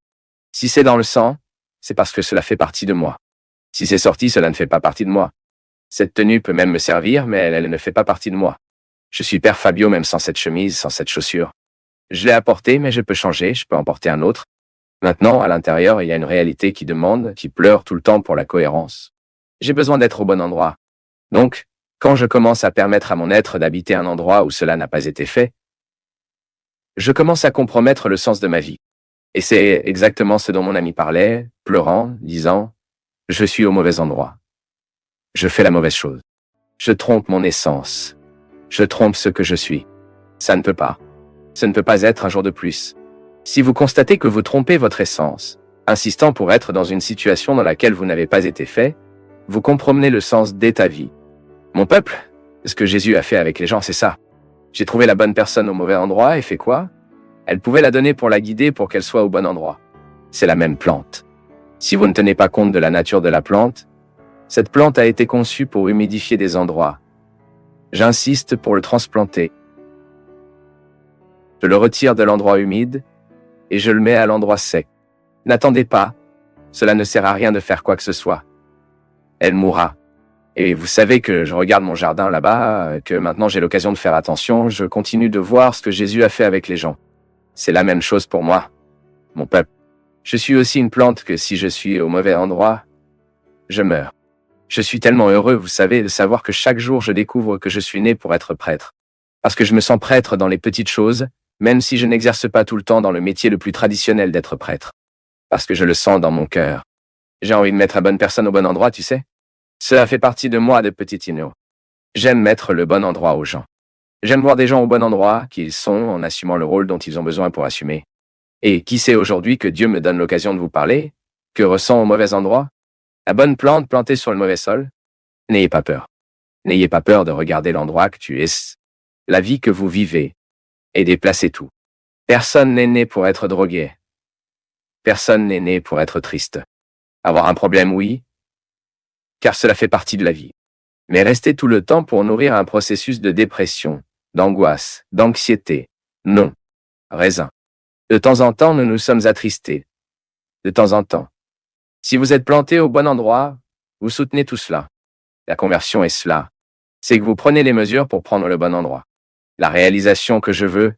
Si c'est dans le sang, c'est parce que cela fait partie de moi. Si c'est sorti, cela ne fait pas partie de moi. Cette tenue peut même me servir, mais elle ne fait pas partie de moi. Je suis Père Fabio même sans cette chemise, sans cette chaussure. Je l'ai apportée, mais je peux changer, je peux en porter un autre. Maintenant, à l'intérieur, il y a une réalité qui demande, qui pleure tout le temps pour la cohérence. J'ai besoin d'être au bon endroit. Donc, quand je commence à permettre à mon être d'habiter un endroit où cela n'a pas été fait, je commence à compromettre le sens de ma vie. Et c'est exactement ce dont mon ami parlait, pleurant, disant « Je suis au mauvais endroit. Je fais la mauvaise chose. Je trompe mon essence. Je trompe ce que je suis. Ça ne peut pas. Ce ne peut pas être un jour de plus. Si vous constatez que vous trompez votre essence, insistant pour être dans une situation dans laquelle vous n'avez pas été fait, vous compromenez le sens dès ta vie. Mon peuple, ce que Jésus a fait avec les gens, c'est ça. J'ai trouvé la bonne personne au mauvais endroit et fait quoi? Elle pouvait la donner pour la guider pour qu'elle soit au bon endroit. C'est la même plante. Si vous ne tenez pas compte de la nature de la plante, cette plante a été conçue pour humidifier des endroits. J'insiste pour le transplanter. Je le retire de l'endroit humide et je le mets à l'endroit sec. N'attendez pas. Cela ne sert à rien de faire quoi que ce soit. Elle mourra. Et vous savez que je regarde mon jardin là-bas, que maintenant j'ai l'occasion de faire attention, je continue de voir ce que Jésus a fait avec les gens. C'est la même chose pour moi, mon peuple. Je suis aussi une plante que si je suis au mauvais endroit, je meurs. Je suis tellement heureux, vous savez, de savoir que chaque jour je découvre que je suis né pour être prêtre. Parce que je me sens prêtre dans les petites choses, même si je n'exerce pas tout le temps dans le métier le plus traditionnel d'être prêtre. Parce que je le sens dans mon cœur. J'ai envie de mettre la bonne personne au bon endroit, tu sais. Cela fait partie de moi de petit Tino. J'aime mettre le bon endroit aux gens. J'aime voir des gens au bon endroit qu'ils sont en assumant le rôle dont ils ont besoin pour assumer. Et qui sait aujourd'hui que Dieu me donne l'occasion de vous parler? Que ressent au mauvais endroit? La bonne plante plantée sur le mauvais sol? N'ayez pas peur. N'ayez pas peur de regarder l'endroit que tu es, la vie que vous vivez, et déplacez tout. Personne n'est né pour être drogué. Personne n'est né pour être triste. Avoir un problème, oui, car cela fait partie de la vie. Mais rester tout le temps pour nourrir un processus de dépression, d'angoisse, d'anxiété, non. Raisin. De temps en temps, nous nous sommes attristés. De temps en temps. Si vous êtes planté au bon endroit, vous soutenez tout cela. La conversion est cela. C'est que vous prenez les mesures pour prendre le bon endroit. La réalisation que je veux,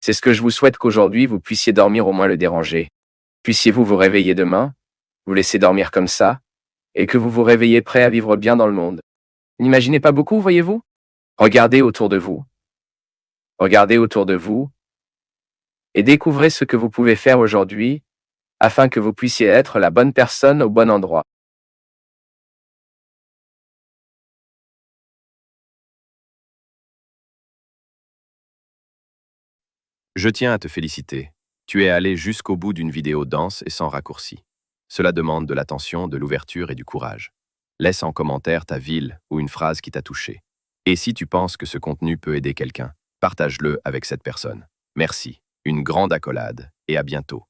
c'est ce que je vous souhaite qu'aujourd'hui vous puissiez dormir au moins le déranger. Puissiez-vous vous réveiller demain, vous laisser dormir comme ça, et que vous vous réveillez prêt à vivre bien dans le monde. N'imaginez pas beaucoup, voyez-vous? Regardez autour de vous. Regardez autour de vous et découvrez ce que vous pouvez faire aujourd'hui afin que vous puissiez être la bonne personne au bon endroit. Je tiens à te féliciter. Tu es allé jusqu'au bout d'une vidéo dense et sans raccourci. Cela demande de l'attention, de l'ouverture et du courage. Laisse en commentaire ta ville ou une phrase qui t'a touché. Et si tu penses que ce contenu peut aider quelqu'un, partage-le avec cette personne. Merci, une grande accolade et à bientôt.